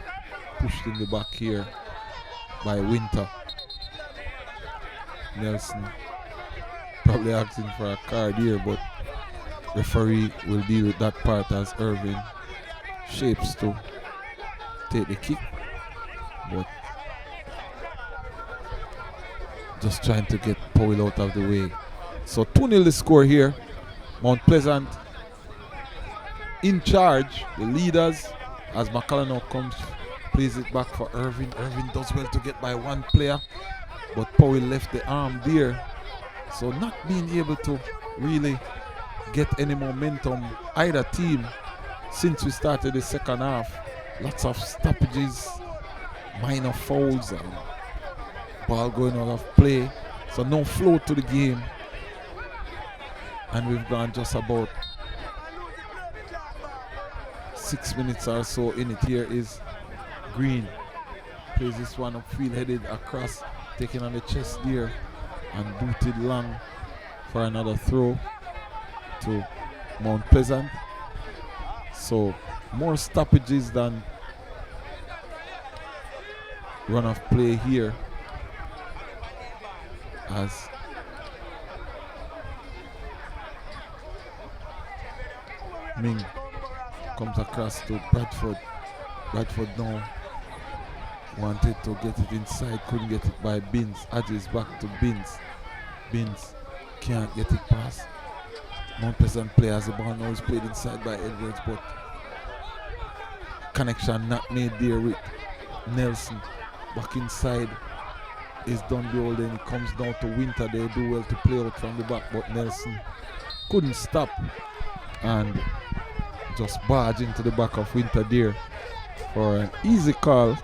Speaker 1: pushed in the back here by Winter. Nelson probably asking for a card here, but referee will deal with that part as Irving shapes to take the kick, but just trying to get Powell out of the way. So 2-0 the score here. Mount Pleasant in charge, the leaders, as McCullough now comes Plays it back for Irving. Irving does well to get by one player, but Powell left the arm there. So not being able to really get any momentum, either team, since we started the second half. Lots of stoppages, minor fouls, and ball going out of play. So no flow to the game. And we've gone just about 6 minutes or so in it. Here is Green. Plays this one upfield, headed across, taking on the chest there, and booted long for another throw to Mount Pleasant. So more stoppages than run of play here, as Ming comes across to Bradford. Bradford now wanted to get it inside, couldn't get it by Binns. Adges back to Binns. Binns can't get it past Mount Pleasant players. The ball now is played inside by Edwards, but connection not made there with Nelson. Back inside is Dunbeholden. It comes down to Winter. They do well to play out from the back, but Nelson couldn't stop and just barge into the back of Winter there for an easy call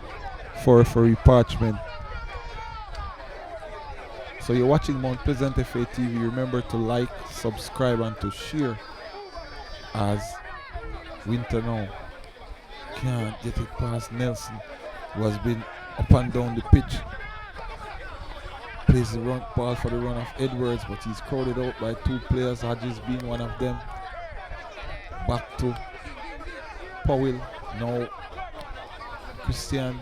Speaker 1: for referee Parchment. So you're watching Mount Pleasant FA TV. Remember to like, subscribe, and to share, as Winter now can't get it past Nelson, who has been up and down the pitch. Plays the run ball for the run of Edwards, but he's crowded out by two players, Hodges being one of them. Back to Powell. Now Christian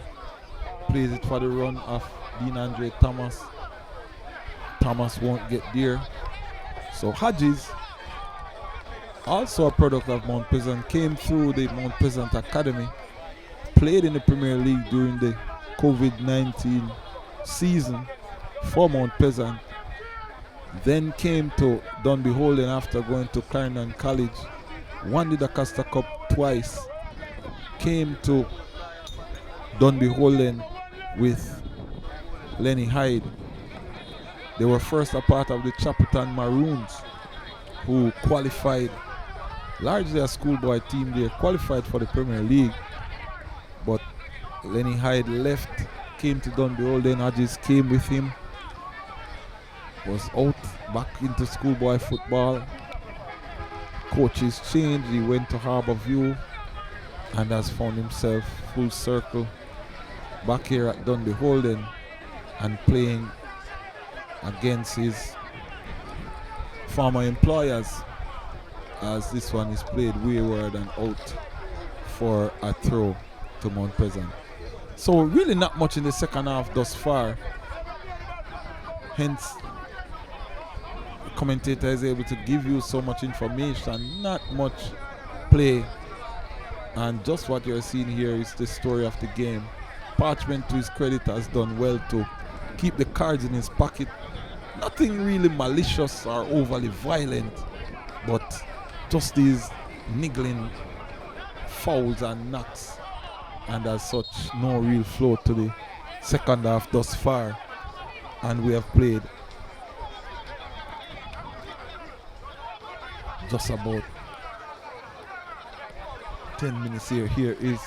Speaker 1: plays it for the run of Dean Andre Thomas. Thomas won't get there. So Hodges, also a product of Mount Pleasant, came through the Mount Pleasant Academy, played in the Premier League during the COVID-19 season for Mount Pleasant, then came to Dunbeholden after going to Clarendon College, won the Costa Cup twice, came to Dunbeholden with Lenny Hyde. They were first a part of the Chapelton Maroons, who qualified, largely a schoolboy team. They qualified for the Premier League, but Lenny Hyde left, came to Dunbeholden. Hodges came with him, was out back into schoolboy football. Coaches changed, he went to Harbourview and has found himself full circle back here at Dunbeholden and playing against his former employers, as this one is played wayward and out for a throw to Mount Pleasant. So really not much in the second half thus far. Hence, the commentator is able to give you so much information, not much play. And just what you're seeing here is the story of the game. Parchment, to his credit, has done well to keep the cards in his pocket. Nothing really malicious or overly violent, but just these niggling fouls and knocks, and as such no real flow to the second half thus far. And we have played just about 10 minutes here. Here is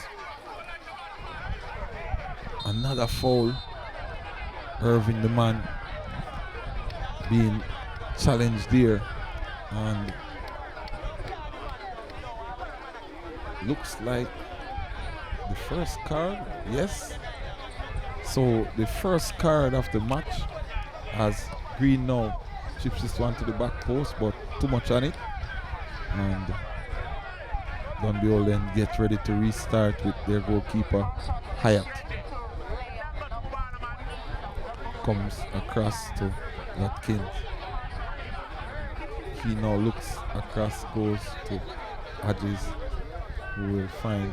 Speaker 1: another foul. Irving, the man, being challenged there, and looks like the first card. Yes, so the first card of the match, as Green now chips this one to the back post, but too much on it, and Dunbeholden get ready to restart with their goalkeeper Hyatt. Comes across to Watkins. He now looks across, goes to Hodges, who will find,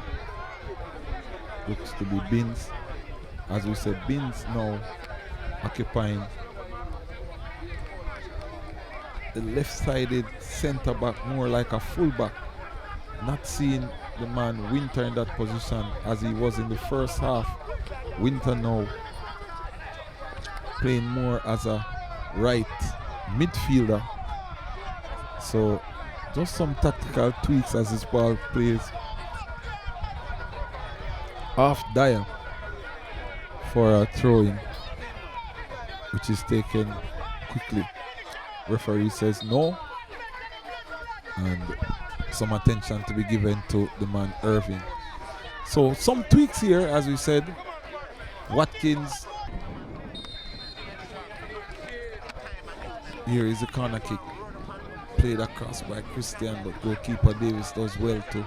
Speaker 1: looks to be Binns. As we said, Binns now occupying the left-sided centre back, more like a full back, not seeing the man Winter in that position as he was in the first half. Winter now playing more as a right midfielder. So just some tactical tweaks as this ball plays off Dyer for a throw-in, which is taken quickly. Referee says no, and some attention to be given to the man Irving. So some tweaks here, as we said. Watkins. Here is a corner kick. Played across by Christian, but goalkeeper Davis does well to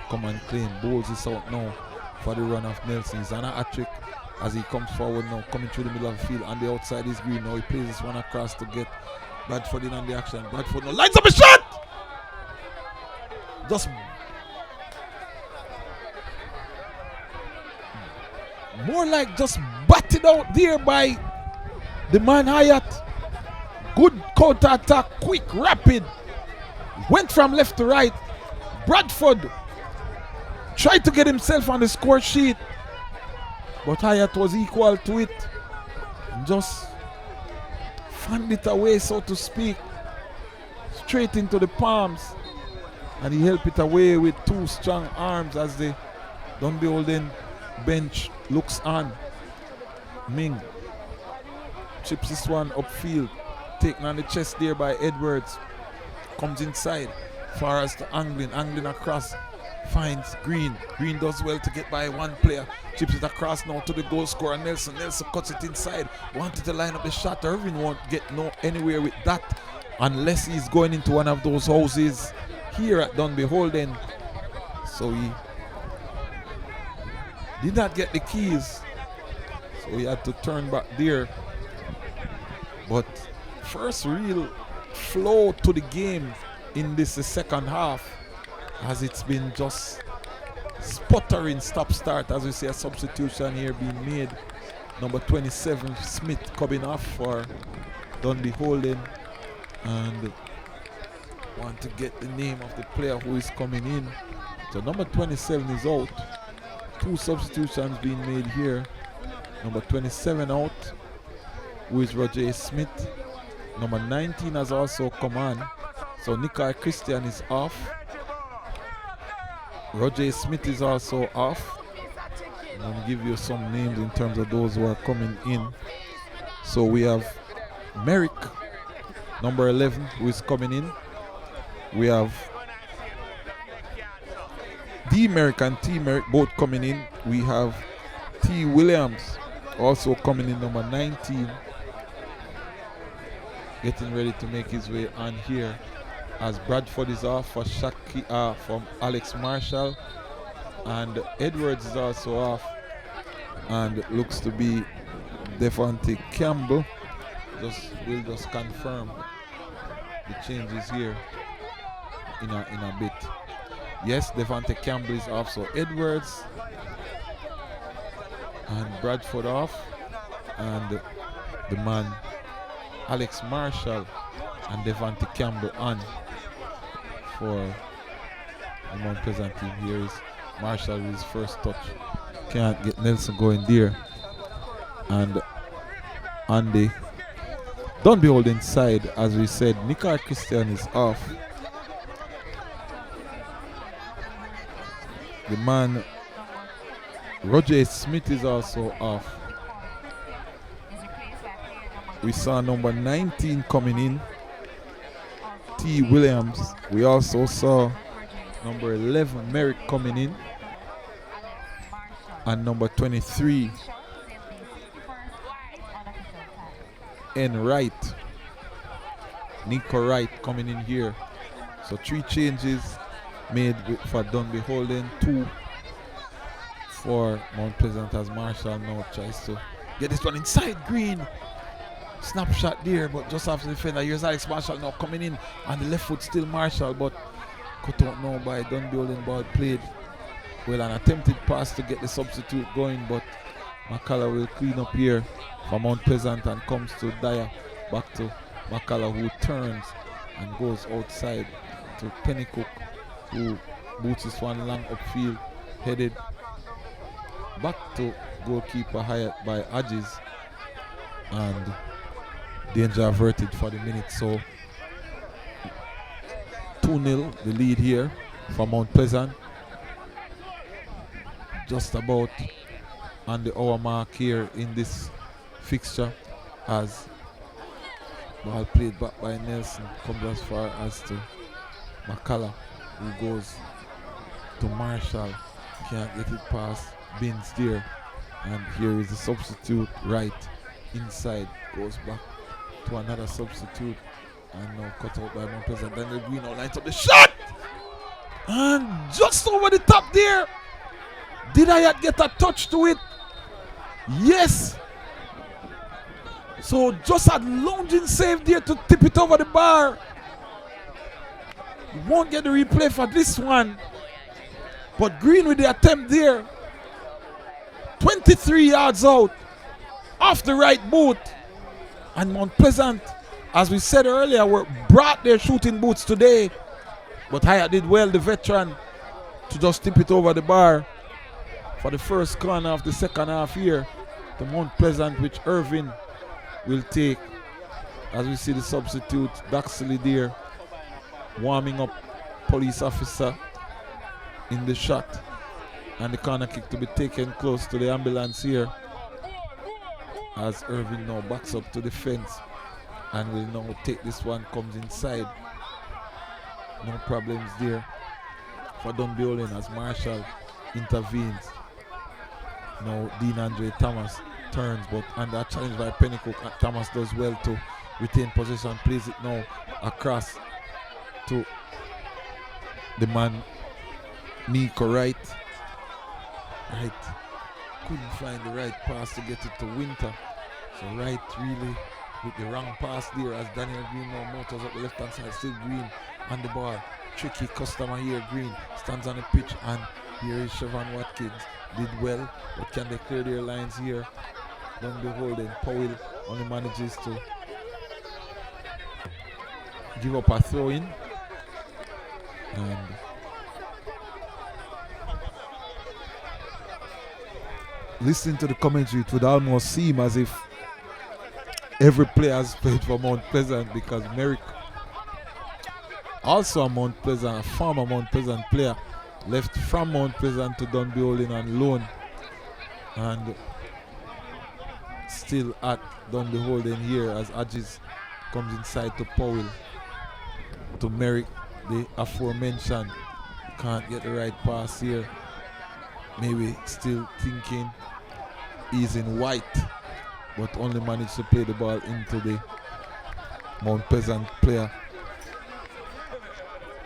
Speaker 1: come and claim. Bowles is out now for the run of Nelson. He's on a hat-trick as he comes forward now, coming through the middle of the field. On the outside is Green. Now he plays this one across to get Bradford in on the action. Bradford now lines up a shot! Just more like just batted out there by the man Hyatt. Good counter attack, quick, rapid. Went from left to right. Bradford tried to get himself on the score sheet, but Hyatt was equal to it. Just fanned it away, so to speak, straight into the palms. And he helped it away with two strong arms as the Dunbeholden bench looks on. Ming chips this one upfield, taken on the chest there by Edwards. Comes inside, far as to angling across, finds Green. Green does well to get by one player, chips it across now to the goal scorer Nelson. Nelson cuts it inside, wanted to line up the shot. Irving won't get anywhere with that unless he's going into one of those houses here at Dunbeholden. So he did not get the keys, so he had to turn back there. But first real flow to the game in this second half, as it's been just sputtering stop-start. As we see a substitution here being made. Number 27 Smith coming off for Dunbeholden, and want to get the name of the player who is coming in. So number 27 is out. Two substitutions being made here. Number 27 out, who is Roger Smith. Number 19 has also come on. So Nikai Christian is off. Roger Smith is also off. I'm going to give you some names in terms of those who are coming in. So we have Merrick, number 11, who is coming in. We have D. Merrick and T. Merrick both coming in. We have T. Williams also coming in, number 19. Getting ready to make his way on here, as Bradford is off for from Alex Marshall, and Edwards is also off, and it looks to be Devontae Campbell. We'll just confirm the changes here in a bit. Yes, Devontae Campbell is off, so Edwards and Bradford off, and the man Alex Marshall and Devontae Campbell on for the Mount Pleasant team. Here is Marshall with his first touch. Can't get Nelson going there. And on the Dunbeholden side, as we said, Nikai Christian is off. The man Roger Smith is also off. We saw number 19 coming in, T. Williams. We also saw number 11 Merrick coming in, and number 23 N. Wright, Nico Wright coming in here. So 3 changes made for Dunbeholden, 2 for Mount Pleasant, as Marshall now tries to get this one inside. Green snapshot there, but just after the defender. Here's Alex Marshall now coming in on the left foot, still Marshall, but cut out now by Dunbeholden. Ball played well, an attempted pass to get the substitute going, but McCullough will clean up here for Mount Pleasant and comes to Dyer. Back to McCullough, who turns and goes outside to Pennycook, who Boots this one long upfield, headed back to goalkeeper Hyatt by Adges, and danger averted for the minute. So 2-0 the lead here for Mount Pleasant. Just about on the hour mark here in this fixture, as ball played back by Nelson comes as far as to McCullough, who goes to Marshall, can't get it past Binns there, and here is the substitute right inside, goes back to another substitute, and now cut out by Mount Pleasant. Daniel Green now lines up the shot, and just over the top there. Did I get a touch to it? Yes. So just a lunging save there to tip it over the bar. You won't get the replay for this one. But Green with the attempt there. 23 yards out. Off the right boot. And Mount Pleasant, as we said earlier, were brought their shooting boots today. But Hyatt did well, the veteran, to just tip it over the bar for the first corner of the second half here. The Mount Pleasant, which Irvin will take, as we see the substitute Daxley there warming up police officer in the shot, and the corner kick to be taken close to the ambulance here, as Irvin now backs up to the fence and will now take this one, comes inside. No problems there for Dunbeholden as Marshall intervenes. Now Dean Andre Thomas turns, but under a challenge by Pennycook, Thomas does well to retain possession, plays it now across to the man Nico Wright. Wright couldn't find the right pass to get it to Winter, so Wright really with the wrong pass there as Daniel Green now motors up the left hand side. Still Green on the ball, tricky customer here. Green stands on the pitch, and here is Siobhan Watkins. Did well, but can they clear their lines here? Dunbeholden. Powell only manages to give up a throw in, and listening to the commentary, it would almost seem as if every player has played for Mount Pleasant, because Merrick, also a Mount Pleasant, a former Mount Pleasant player, left from Mount Pleasant to Dunbeholden on loan, and still at Dunbeholden here as Adges comes inside to Powell, to Merrick, the aforementioned, can't get the right pass here. Maybe still thinking he's in white, but only managed to play the ball into the Mount Pleasant player.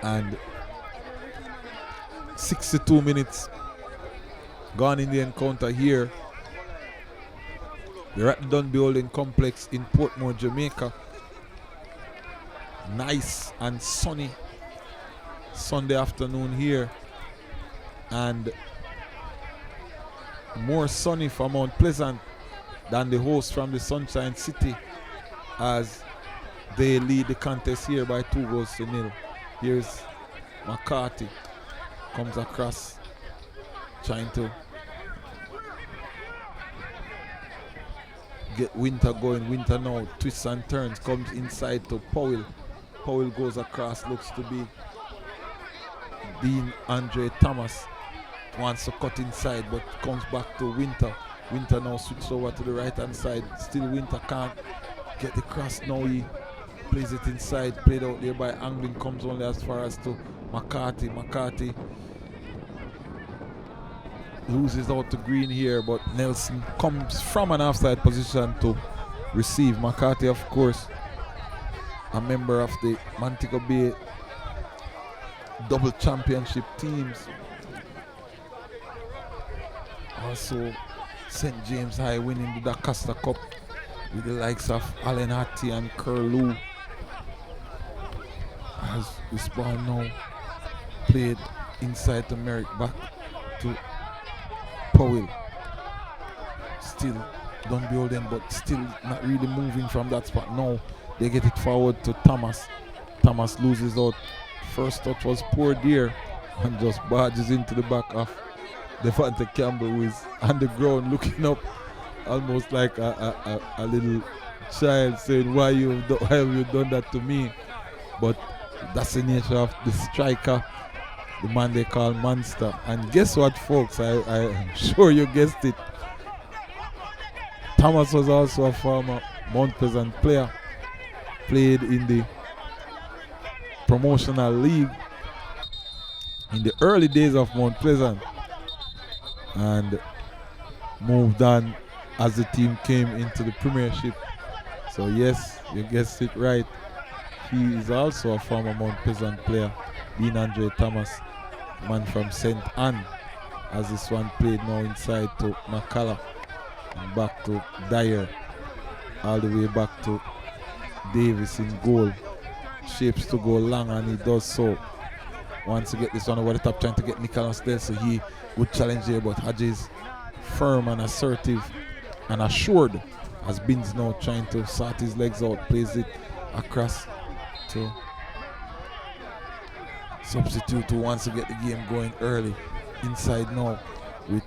Speaker 1: And 62 minutes gone in the encounter here. We're at the Dunbeholden complex in Portmore, Jamaica. Nice and sunny Sunday afternoon here, and more sunny for Mount Pleasant than the host from the Sunshine City, as they lead the contest here by 2-0. Here's McCarthy, comes across, trying to get Winter going. Winter now twists and turns, comes inside to Powell. Powell goes across, looks to be Dean Andre Thomas. Wants to cut inside, but comes back to Winter. Winter now switches over to the right hand side. Still Winter can't get the cross. Now he plays it inside, played out there by Anglin, comes only as far as to McCarthy. McCarthy loses out to Green here, but Nelson comes from an offside position to receive. McCarthy, of course, a member of the Montego Bay double championship teams. Also St. James High winning the DaCosta Cup with the likes of Allen Hattie and Curlew. As this ball now played inside to Merrick, back to Powell. Still Dunbeholden, but still not really moving from that spot. Now they get it forward to Thomas. Thomas loses out. First touch was poor there and just barges into the back of Devante Campbell, who is on the ground looking up almost like a little child saying, why have you done that to me? But that's the nature of the striker, the man they call Monster. And guess what, folks? I'm sure you guessed it. Thomas was also a former Mount Pleasant player. Played in the promotional league in the early days of Mount Pleasant and moved on as the team came into the Premiership. So yes, you guessed it right. He is also a former Mount Pleasant player, Dean Andre Thomas, man from St. Anne, as this one played now inside to McCullough and back to Dyer, all the way back to Davis in goal. Shapes to go long, and he does so. Wants to get this one over the top, trying to get Nicholas there, so he would challenge here, but Hadji's firm and assertive and assured as Binns now trying to sort his legs out, plays it across to substitute who wants to get the game going early. Inside now with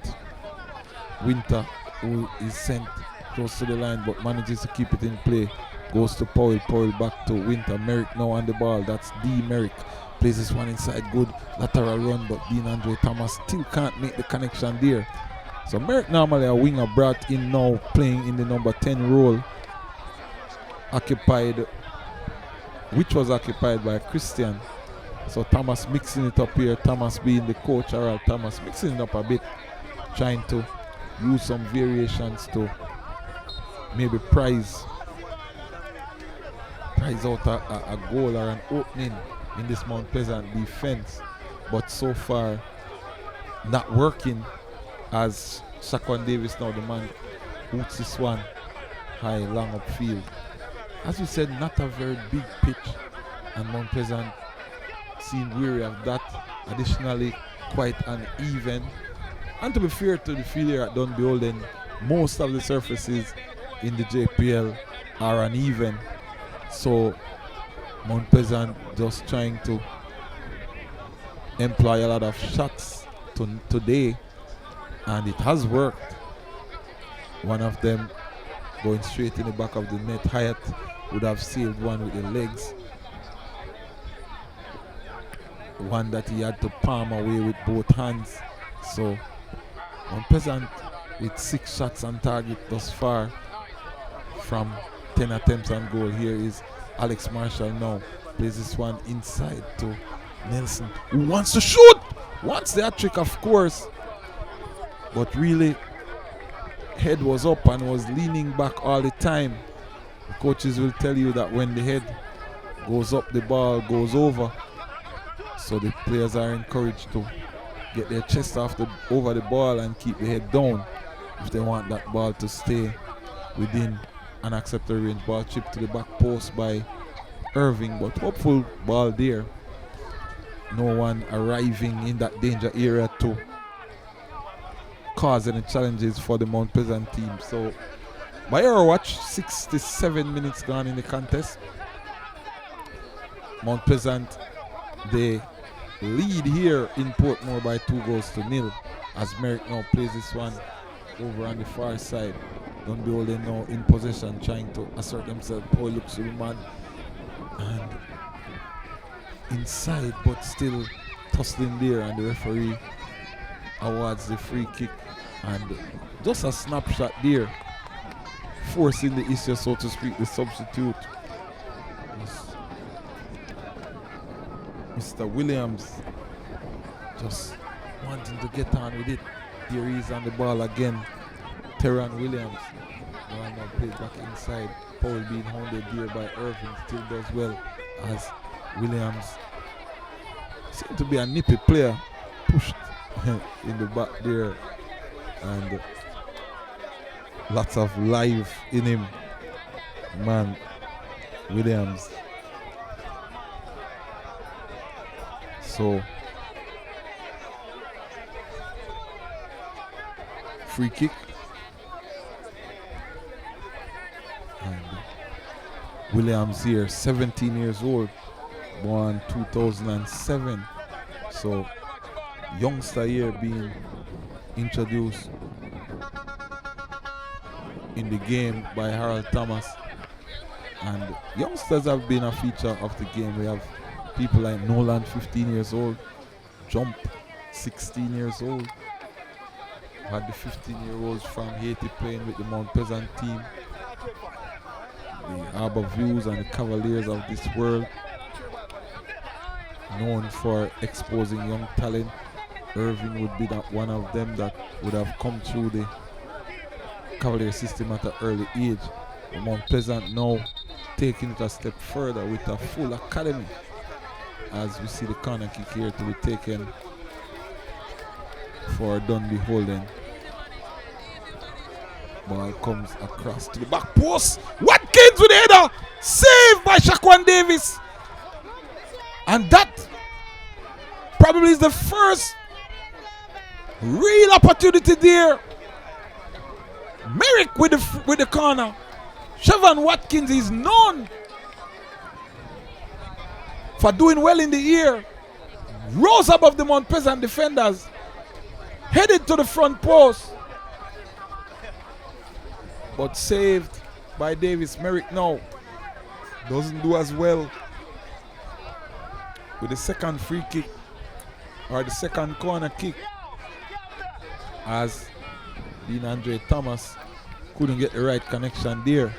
Speaker 1: Winter, who is sent close to the line but manages to keep it in play. Goes to Powell, Powell back to Winter. Merrick now on the ball, that's D. Merrick. Plays this one inside, good lateral run, but Dean Andre Thomas still can't make the connection there. So Merrick, normally a winger, brought in now, playing in the number 10 role, which was occupied by Christian. So Thomas mixing it up here, Thomas being the coach, Harold Thomas mixing it up a bit, trying to use some variations to maybe prize out a goal or an opening in this Mount Pleasant defense, but so far not working, as Shaquan Davis now, the man, boots this one high, long upfield. As we said, not a very big pitch, and Mount Pleasant seemed weary of that. Additionally, quite uneven. And to be fair to the field here at Dunbeholden, most of the surfaces in the JPL are uneven. So Mount Pleasant just trying to employ a lot of shots today, and it has worked. One of them going straight in the back of the net. Hyatt would have saved one with the legs. One that he had to palm away with both hands. So Mount Pleasant with 6 shots on target thus far from 10 attempts on goal. Here is Alex Marshall now. Plays this one inside to Nelson, who wants to shoot! Wants the hat-trick, of course. But really, head was up and was leaning back all the time. The coaches will tell you that when the head goes up, the ball goes over. So the players are encouraged to get their chest over the ball and keep the head down if they want that ball to stay within an acceptable range. Ball chipped to the back post by Irving, but hopeful ball there. No one arriving in that danger area to cause any challenges for the Mount Pleasant team. So by our watch, 67 minutes gone in the contest. Mount Pleasant, they lead here in Portmore by 2-0 as Merrick now plays this one over on the far side. Dunbeholden now in possession, trying to assert themselves. Paul looks to the man and inside, but still tussling there, and the referee awards the free kick. And just a snapshot there, forcing the issue, so to speak, the substitute. Mr. Williams just wanting to get on with it. Here he is on the ball again. Terran Williams. Now played back inside. Paul being hounded here by Irving, still does well, as Williams seemed to be a nippy player, pushed in the back there, and lots of life in him. Man, Williams. So free kick, and Williams here, 17 years old, born 2007. So youngster here being introduced in the game by Harold Thomas. And youngsters have been a feature of the game. We have people like Nolan, 15 years old, Jump, 16 years old. Had the 15-year-olds from Haiti playing with the Mount Pleasant team. The Harbour Views and the Cavaliers of this world, known for exposing young talent. Irving would be one of them that would have come through the Cavalier system at an early age. But Mount Pleasant now taking it a step further with a full academy, as we see the corner kick here to be taken for Dunbeholden. Ball comes across to the back post. Watkins with the header, saved by Shaquan Davis. And that probably is the first real opportunity there. Merrick with the corner. Siobhan Watkins is known for doing well in the air. Rose above the Mount Pleasant defenders. Headed to the front post. But saved by Davis. Merrick now doesn't do as well with the second free kick or the second corner kick, as Dean Andre Thomas couldn't get the right connection there.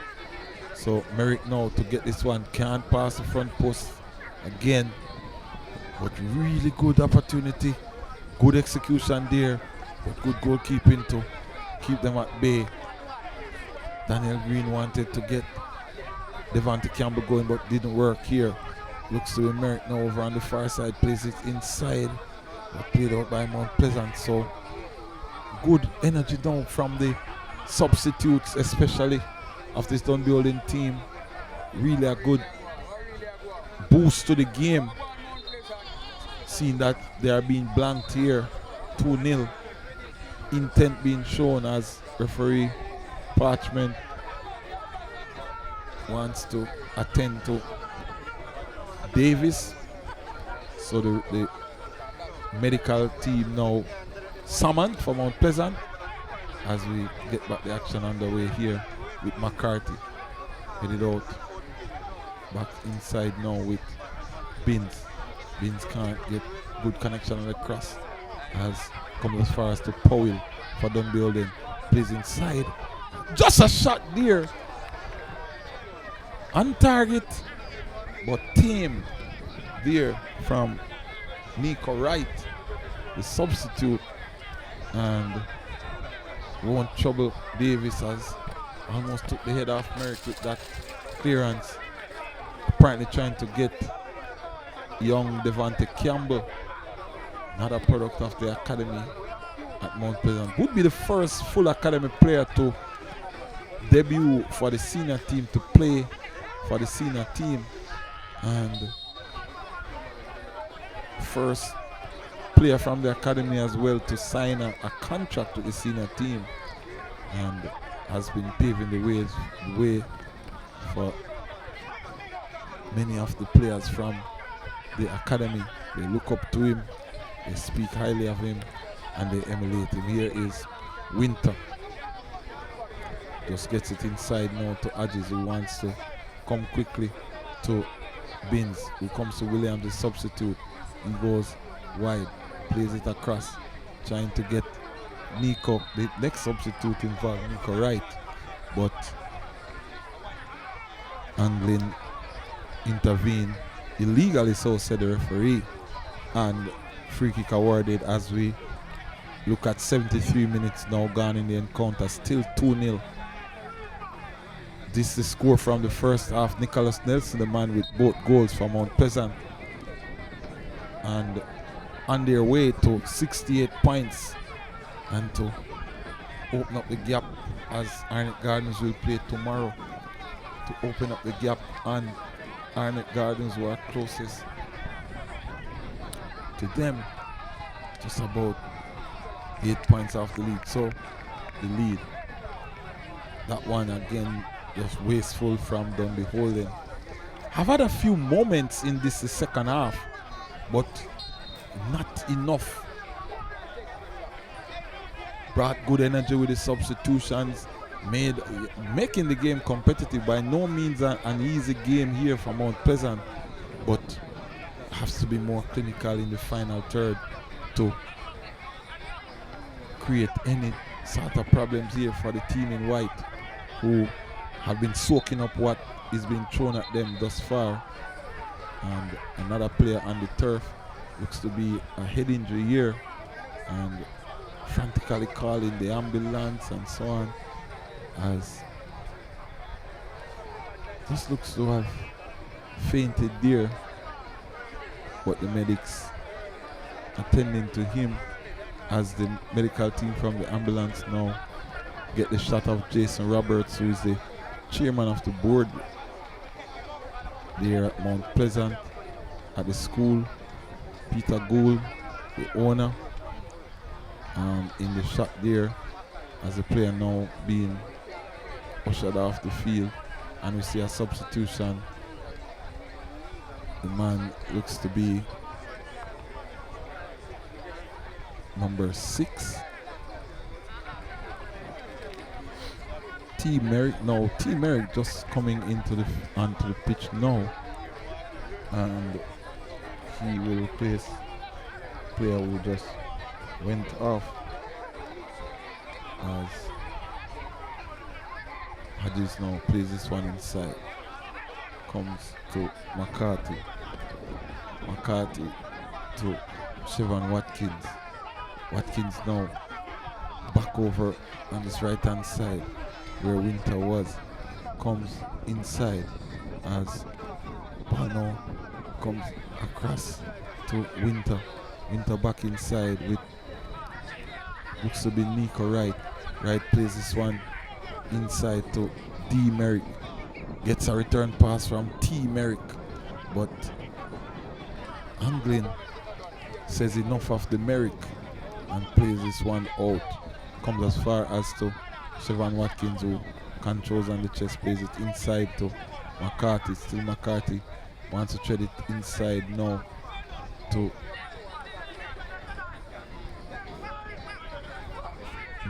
Speaker 1: So Merrick now to get this one, can't pass the front post again, but really good opportunity, good execution there, but good goalkeeping to keep them at bay. Daniel Green wanted to get Devontae Campbell going, but didn't work here. Looks to be Merrick now over on the far side, plays it inside, but played out by Mount Pleasant. So good energy down from the substitutes, especially of this Dunbeholden team. Really a good boost to the game, seeing that they are being blanked here 2-0. Intent being shown as referee Parchment wants to attend to Davis. So the medical team now summoned for Mount Pleasant as we get back the action underway here with McCarthy headed out back inside now with Binns. Binns can't get good connection on the cross, as comes as far as to Powell for Dunbeholden. Plays inside, just a shot there on target, but team there from Nico Wright, the substitute, and won't trouble Davis, as almost took the head off Merrick with that clearance. Apparently trying to get young Devontae Campbell, another product of the academy at Mount Pleasant. Would be the first full academy player to debut for the senior team, to play for the senior team, and first player from the academy as well to sign a contract with the senior team, and has been paving the way for many of the players from the academy. They look up to him, they speak highly of him, and they emulate him. Here is Winter. Just gets it inside now to Adges, who wants to come quickly to Binns, who comes to Williams, the substitute. He goes wide, plays it across, trying to get Nico, the next substitute involved, Nico Wright, but Anglin intervened illegally, so said the referee, and free kick awarded as we look at 73 minutes now gone in the encounter, still 2-0. This is the score from the first half. Nicholas Nelson, the man with both goals for Mount Pleasant, and on their way to 68 points and to open up the gap, as Arnett Gardens will play tomorrow, to open up the gap on Arnett Gardens, who are closest to them, just about 8 points off the lead. So the lead, that one again just wasteful from Dunbeholden. I've had a few moments in this second half, but not enough brought good energy with the substitutions, making the game competitive. By no means an easy game here for Mount Pleasant, but has to be more clinical in the final third to create any sort of problems here for the team in white, who have been soaking up what is being thrown at them thus far. And another player on the turf looks to be a head injury here and frantically calling the ambulance and so on, as just looks to have fainted there, but the medics attending to him as the medical team from the ambulance now get the shot of Jason Roberts, who is the chairman of the board there at Mount Pleasant at the school. Peter Gould, the owner, in the shot there as the player now being ushered off the field, and we see a substitution. The man looks to be number 6. T. Merrick just coming onto the pitch now, and he will replace player who just went off, as Hadis now plays this one inside. Comes to McCarthy to Siobhan Watkins. Watkins now back over on this right hand side where Winter was. Comes inside as Pano comes across to Winter. Winter back inside with looks to be Nico Wright. Wright plays this one inside to D. Merrick. Gets a return pass from T. Merrick, but Anglin says enough of the Merrick and plays this one out. Comes as far as to Siobhan Watkins, who controls on the chest, plays it inside to McCarthy. Still McCarthy wants to tread it inside now to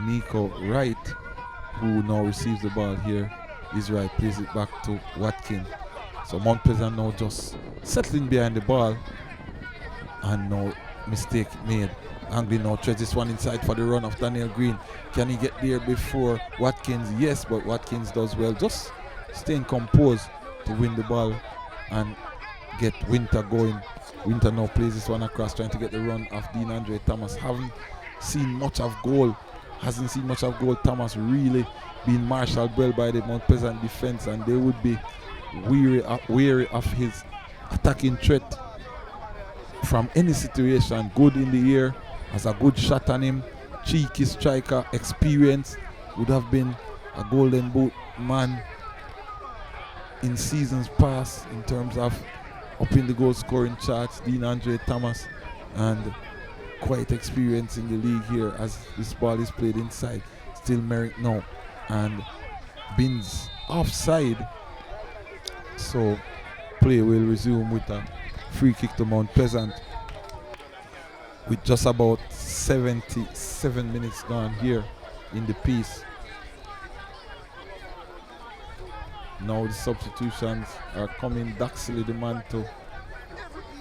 Speaker 1: Nico Wright, who now receives the ball here. Is right, plays it back to Watkins. So Mount Pleasant now just settling behind the ball, and no mistake made. Anglin now treads this one inside for the run of Daniel Green. Can he get there before Watkins? Yes, but Watkins does well, just staying composed to win the ball and get Winter going. Winter now plays this one across, trying to get the run of Dean Andre Thomas. Hasn't seen much of goal. Thomas really being marshaled well by the Mount Pleasant defense, and they would be wary of his attacking threat from any situation. Good in the air, has a good shot on him. Cheeky striker, experience, would have been a Golden Boot man in seasons past in terms of up in the goal scoring charts. Dean Andre Thomas, and quite experienced in the league here as this ball is played inside. Still Merrick now, and Binns offside, so play will resume with a free kick to Mount Pleasant with just about 77 minutes gone here in the piece. Now the substitutions are coming. Daxley, the man to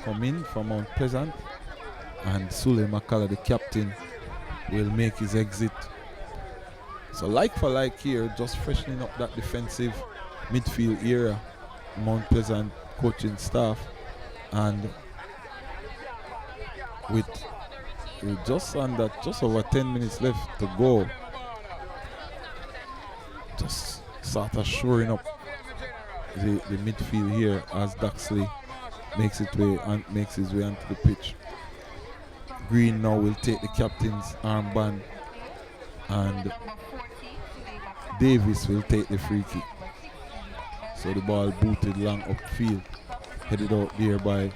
Speaker 1: come in for Mount Pleasant, and Sule McCullough, the captain, will make his exit. So like for like here, just freshening up that defensive midfield area, Mount Pleasant coaching staff, and with just over 10 minutes left to go, just sort of shoring up the midfield here as Daxley makes his way onto the pitch. Green now will take the captain's armband, and Davis will take the free kick. So the ball booted long upfield, headed out there by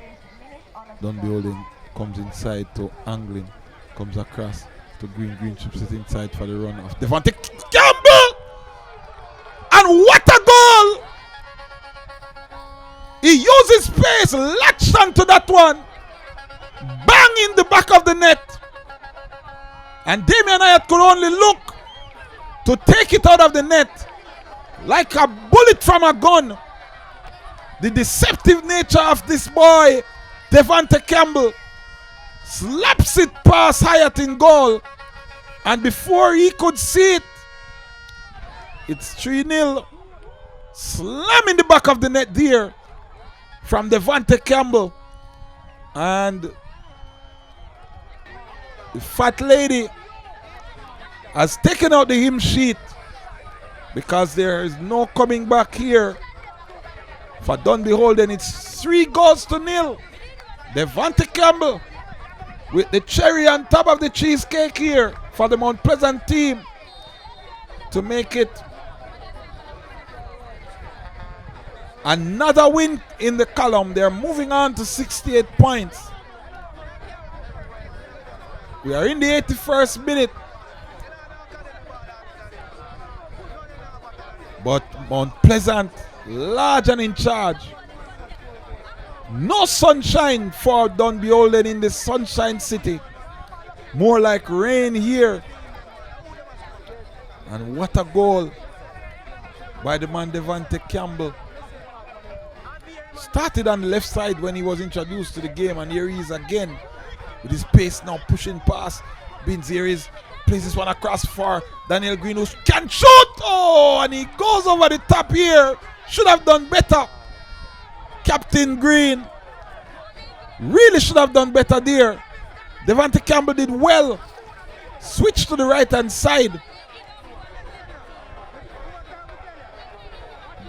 Speaker 1: Dunbeholden, comes inside to Anglin, comes across to Green. Green chips it inside for the run of Devontae Campbell, and what a goal! He uses space, latched onto that one, bang in the back of the net. And Damien Hyatt could only look to take it out of the net like a bullet from a gun. The deceptive nature of this boy, Devante Campbell, slaps it past Hyatt in goal. And before he could see it, it's 3-0. Slam in the back of the net there from Devante Campbell. And the fat lady has taken out the hymn sheet because there is no coming back here. For Dunbeholden, it's 3-0. Devante Campbell with the cherry on top of the cheesecake here for the Mount Pleasant team to make it another win in the column. They're moving on to 68 points. We are in the 81st minute. But Mount Pleasant, large and in charge. No sunshine for Dunbeholden in the Sunshine City. More like rain here. And what a goal by the man Devante Campbell. Started on the left side when he was introduced to the game, and here he is again with his pace now pushing past. Binns here is plays this one across for Daniel Green, who can shoot. Oh, and he goes over the top here. Should have done better. Captain Green really should have done better there. Devante Campbell did well. Switch to the right hand side.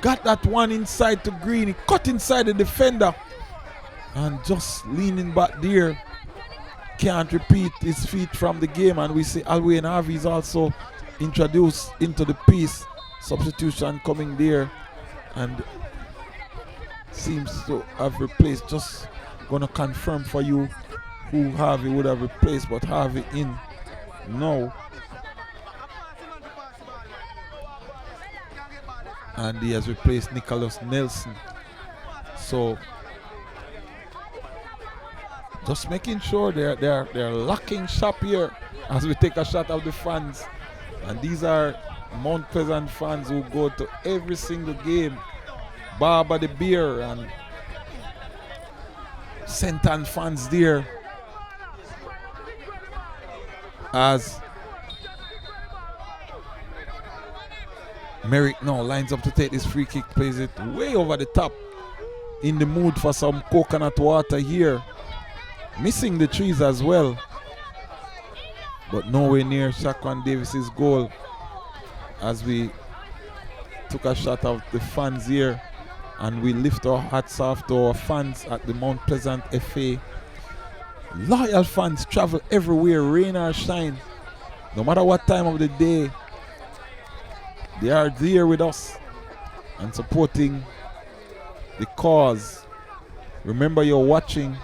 Speaker 1: Got that one inside to Green. He cut inside the defender. And just leaning back there. Can't repeat his feet from the game. And we see Alwyn Harvey is also introduced into the piece. Substitution coming there. And seems to have replaced. Just gonna confirm for you who Harvey would have replaced. But Harvey in now. And he has replaced Nicholas Nelson. So just making sure they're locking shop here as we take a shot of the fans. And these are Mount Pleasant fans who go to every single game. Barber the Beer and Sentan fans there. As Merrick now lines up to take this free kick, plays it way over the top. In the mood for some coconut water here. Missing the trees as well. But nowhere near Shaquan Davis's goal. As we took a shot of the fans here. And we lift our hats off to our fans at the Mount Pleasant FA. Loyal fans travel everywhere, rain or shine. No matter what time of the day. They are there with us and supporting the cause. Remember, you're watching.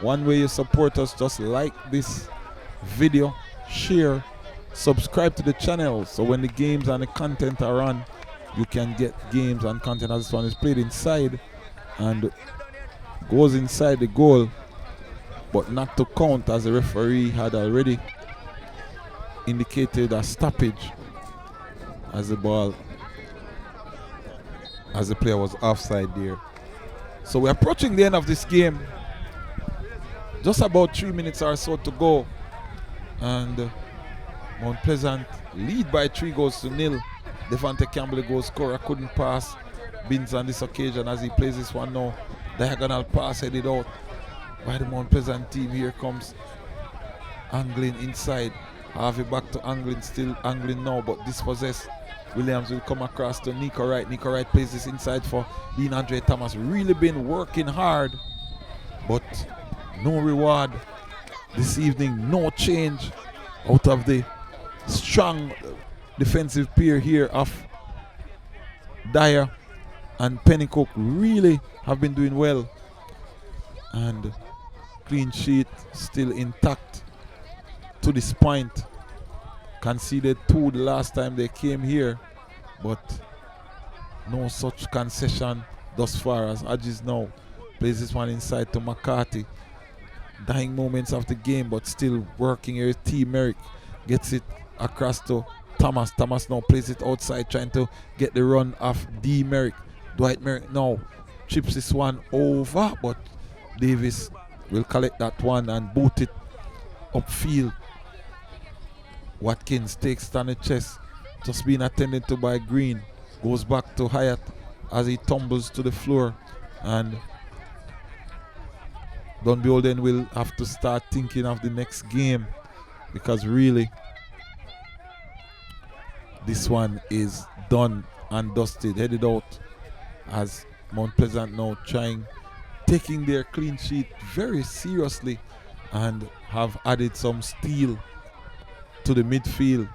Speaker 1: One way you support us, just like this video, share, subscribe to the channel, so when the games and the content are on, you can get games and content as this one is played inside and goes inside the goal, but not to count, as the referee had already indicated a stoppage as the player was offside there. So we're approaching the end of this game. Just about 3 minutes or so to go. And Mount Pleasant lead by 3-0. Devante Campbell, goal scorer, couldn't pass Binns on this occasion as he plays this one now. Diagonal pass headed out by the Mount Pleasant team. Here comes angling inside. Harvey back to angling, still angling now, but dispossessed. Williams will come across to Nico Wright. Nico Wright plays this inside for Dean Andre Thomas. Really been working hard, but no reward this evening. No change out of the strong defensive pair here of Dyer and Pennycook. Really have been doing well. And clean sheet still intact to this point. Conceded 2 the last time they came here, but no such concession thus far as Adjis now plays this one inside to McCarthy. dying moments of the game, but still working here. T. Merrick gets it across to Thomas. Thomas now plays it outside, trying to get the run of D. Merrick. Dwight Merrick now chips this one over, but Davis will collect that one and boot it upfield. Watkins takes it on the chest, just being attended to by Green. Goes back to Hyatt as he tumbles to the floor, and Dunbeholden will have to start thinking of the next game, because really this one is done and dusted. Headed out as Mount Pleasant now taking their clean sheet very seriously and have added some steel to the midfield.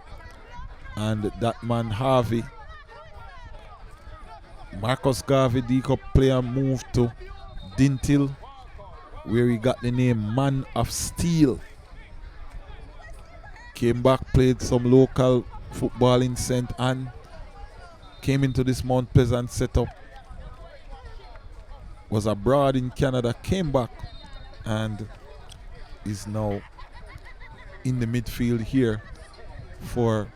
Speaker 1: And that man Harvey, Marcus Garvey, D-Cup player, moved to Dintil, where he got the name Man of Steel. Came back, played some local football in St. Anne, came into this Mount Pleasant setup, was abroad in Canada, came back, and is now in the midfield here for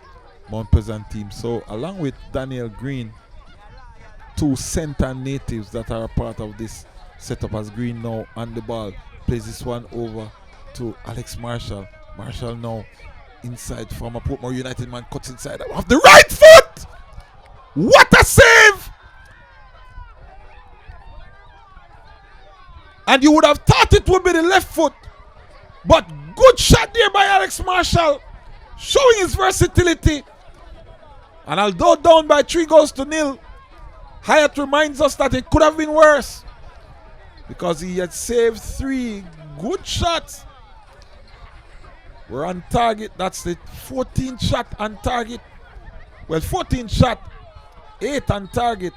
Speaker 1: Mount Pleasant team. So along with Daniel Green, two center natives that are a part of this setup, as Green now on the ball, plays this one over to Alex Marshall. Marshall now inside, former Portmore United man, cuts inside off the right foot. What a save! And you would have thought it would be the left foot, but good shot there by Alex Marshall, showing his versatility. And although down by 3-0, Hyatt reminds us that it could have been worse, because he had saved 3 good shots. We're on target. That's the 14th shot on target. Well, 14th shot, 8 on target.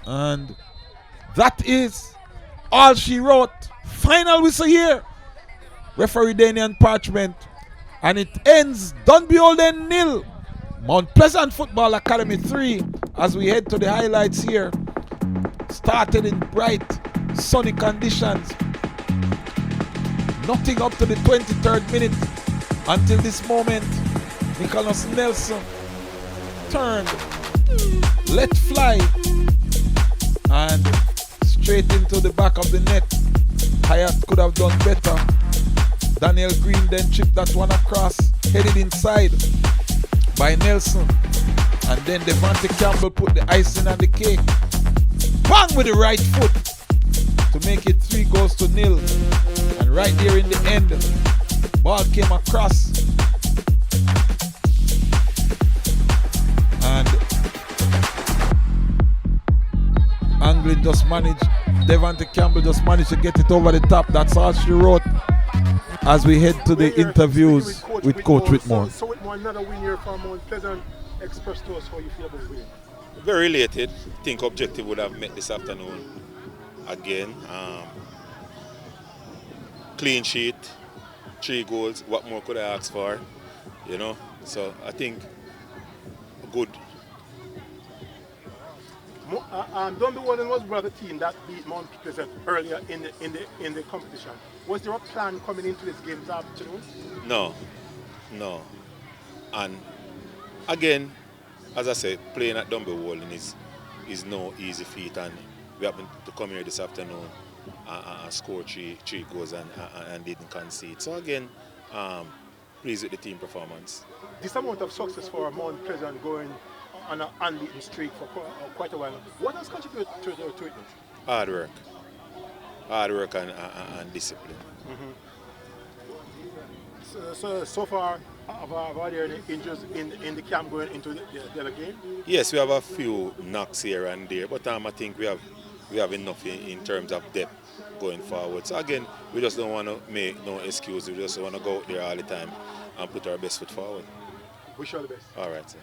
Speaker 1: And that is all she wrote. Final whistle here. Referee Daniel Parchment. And it ends Dunbeholden 0, Mount Pleasant Football Academy 3, as we head to the highlights here. Started in bright, sunny conditions. Nothing up to the 23rd minute until this moment. Nicholas Nelson turned, let fly, and straight into the back of the net. Hyatt could have done better. Daniel Green then chipped that one across, headed inside by Nelson. And then Devante Campbell put the icing on the cake. Bang with the right foot to make it 3-0. And right there in the end, ball came across. And Anglin just managed, Devante Campbell just managed to get it over the top. That's all she wrote as we head to the interviews with Coach Whitmore.
Speaker 2: So Whitmore, another win here for Mount Pleasant. Express to us how you feel about the win.
Speaker 3: Very elated. Think objective would have met this afternoon again. Clean sheet, 3 goals. What more could I ask for? You know, so I think good.
Speaker 2: Dunbeholden was one of the team that beat Mount Pleasant earlier in the competition. Was there a plan coming into this game this afternoon?
Speaker 3: No. And again, as I said, playing at Dunbeholden is no easy feat, and we happen to come here this afternoon and score 3 goals and didn't concede. So again, pleased with the team performance.
Speaker 2: This amount of success for Mount Pleasant going on an unbeaten streak for quite a while. What has contributed to it?
Speaker 3: Hard work and discipline.
Speaker 2: Mm-hmm. So far, are there any injuries in the camp going into the other game?
Speaker 3: Yes, we have a few knocks here and there, but I think we have enough in terms of depth going forward. So again, we just don't want to make no excuses. We just want to go out there all the time and put our best foot forward.
Speaker 2: Wish you all the best.
Speaker 3: All right, sir.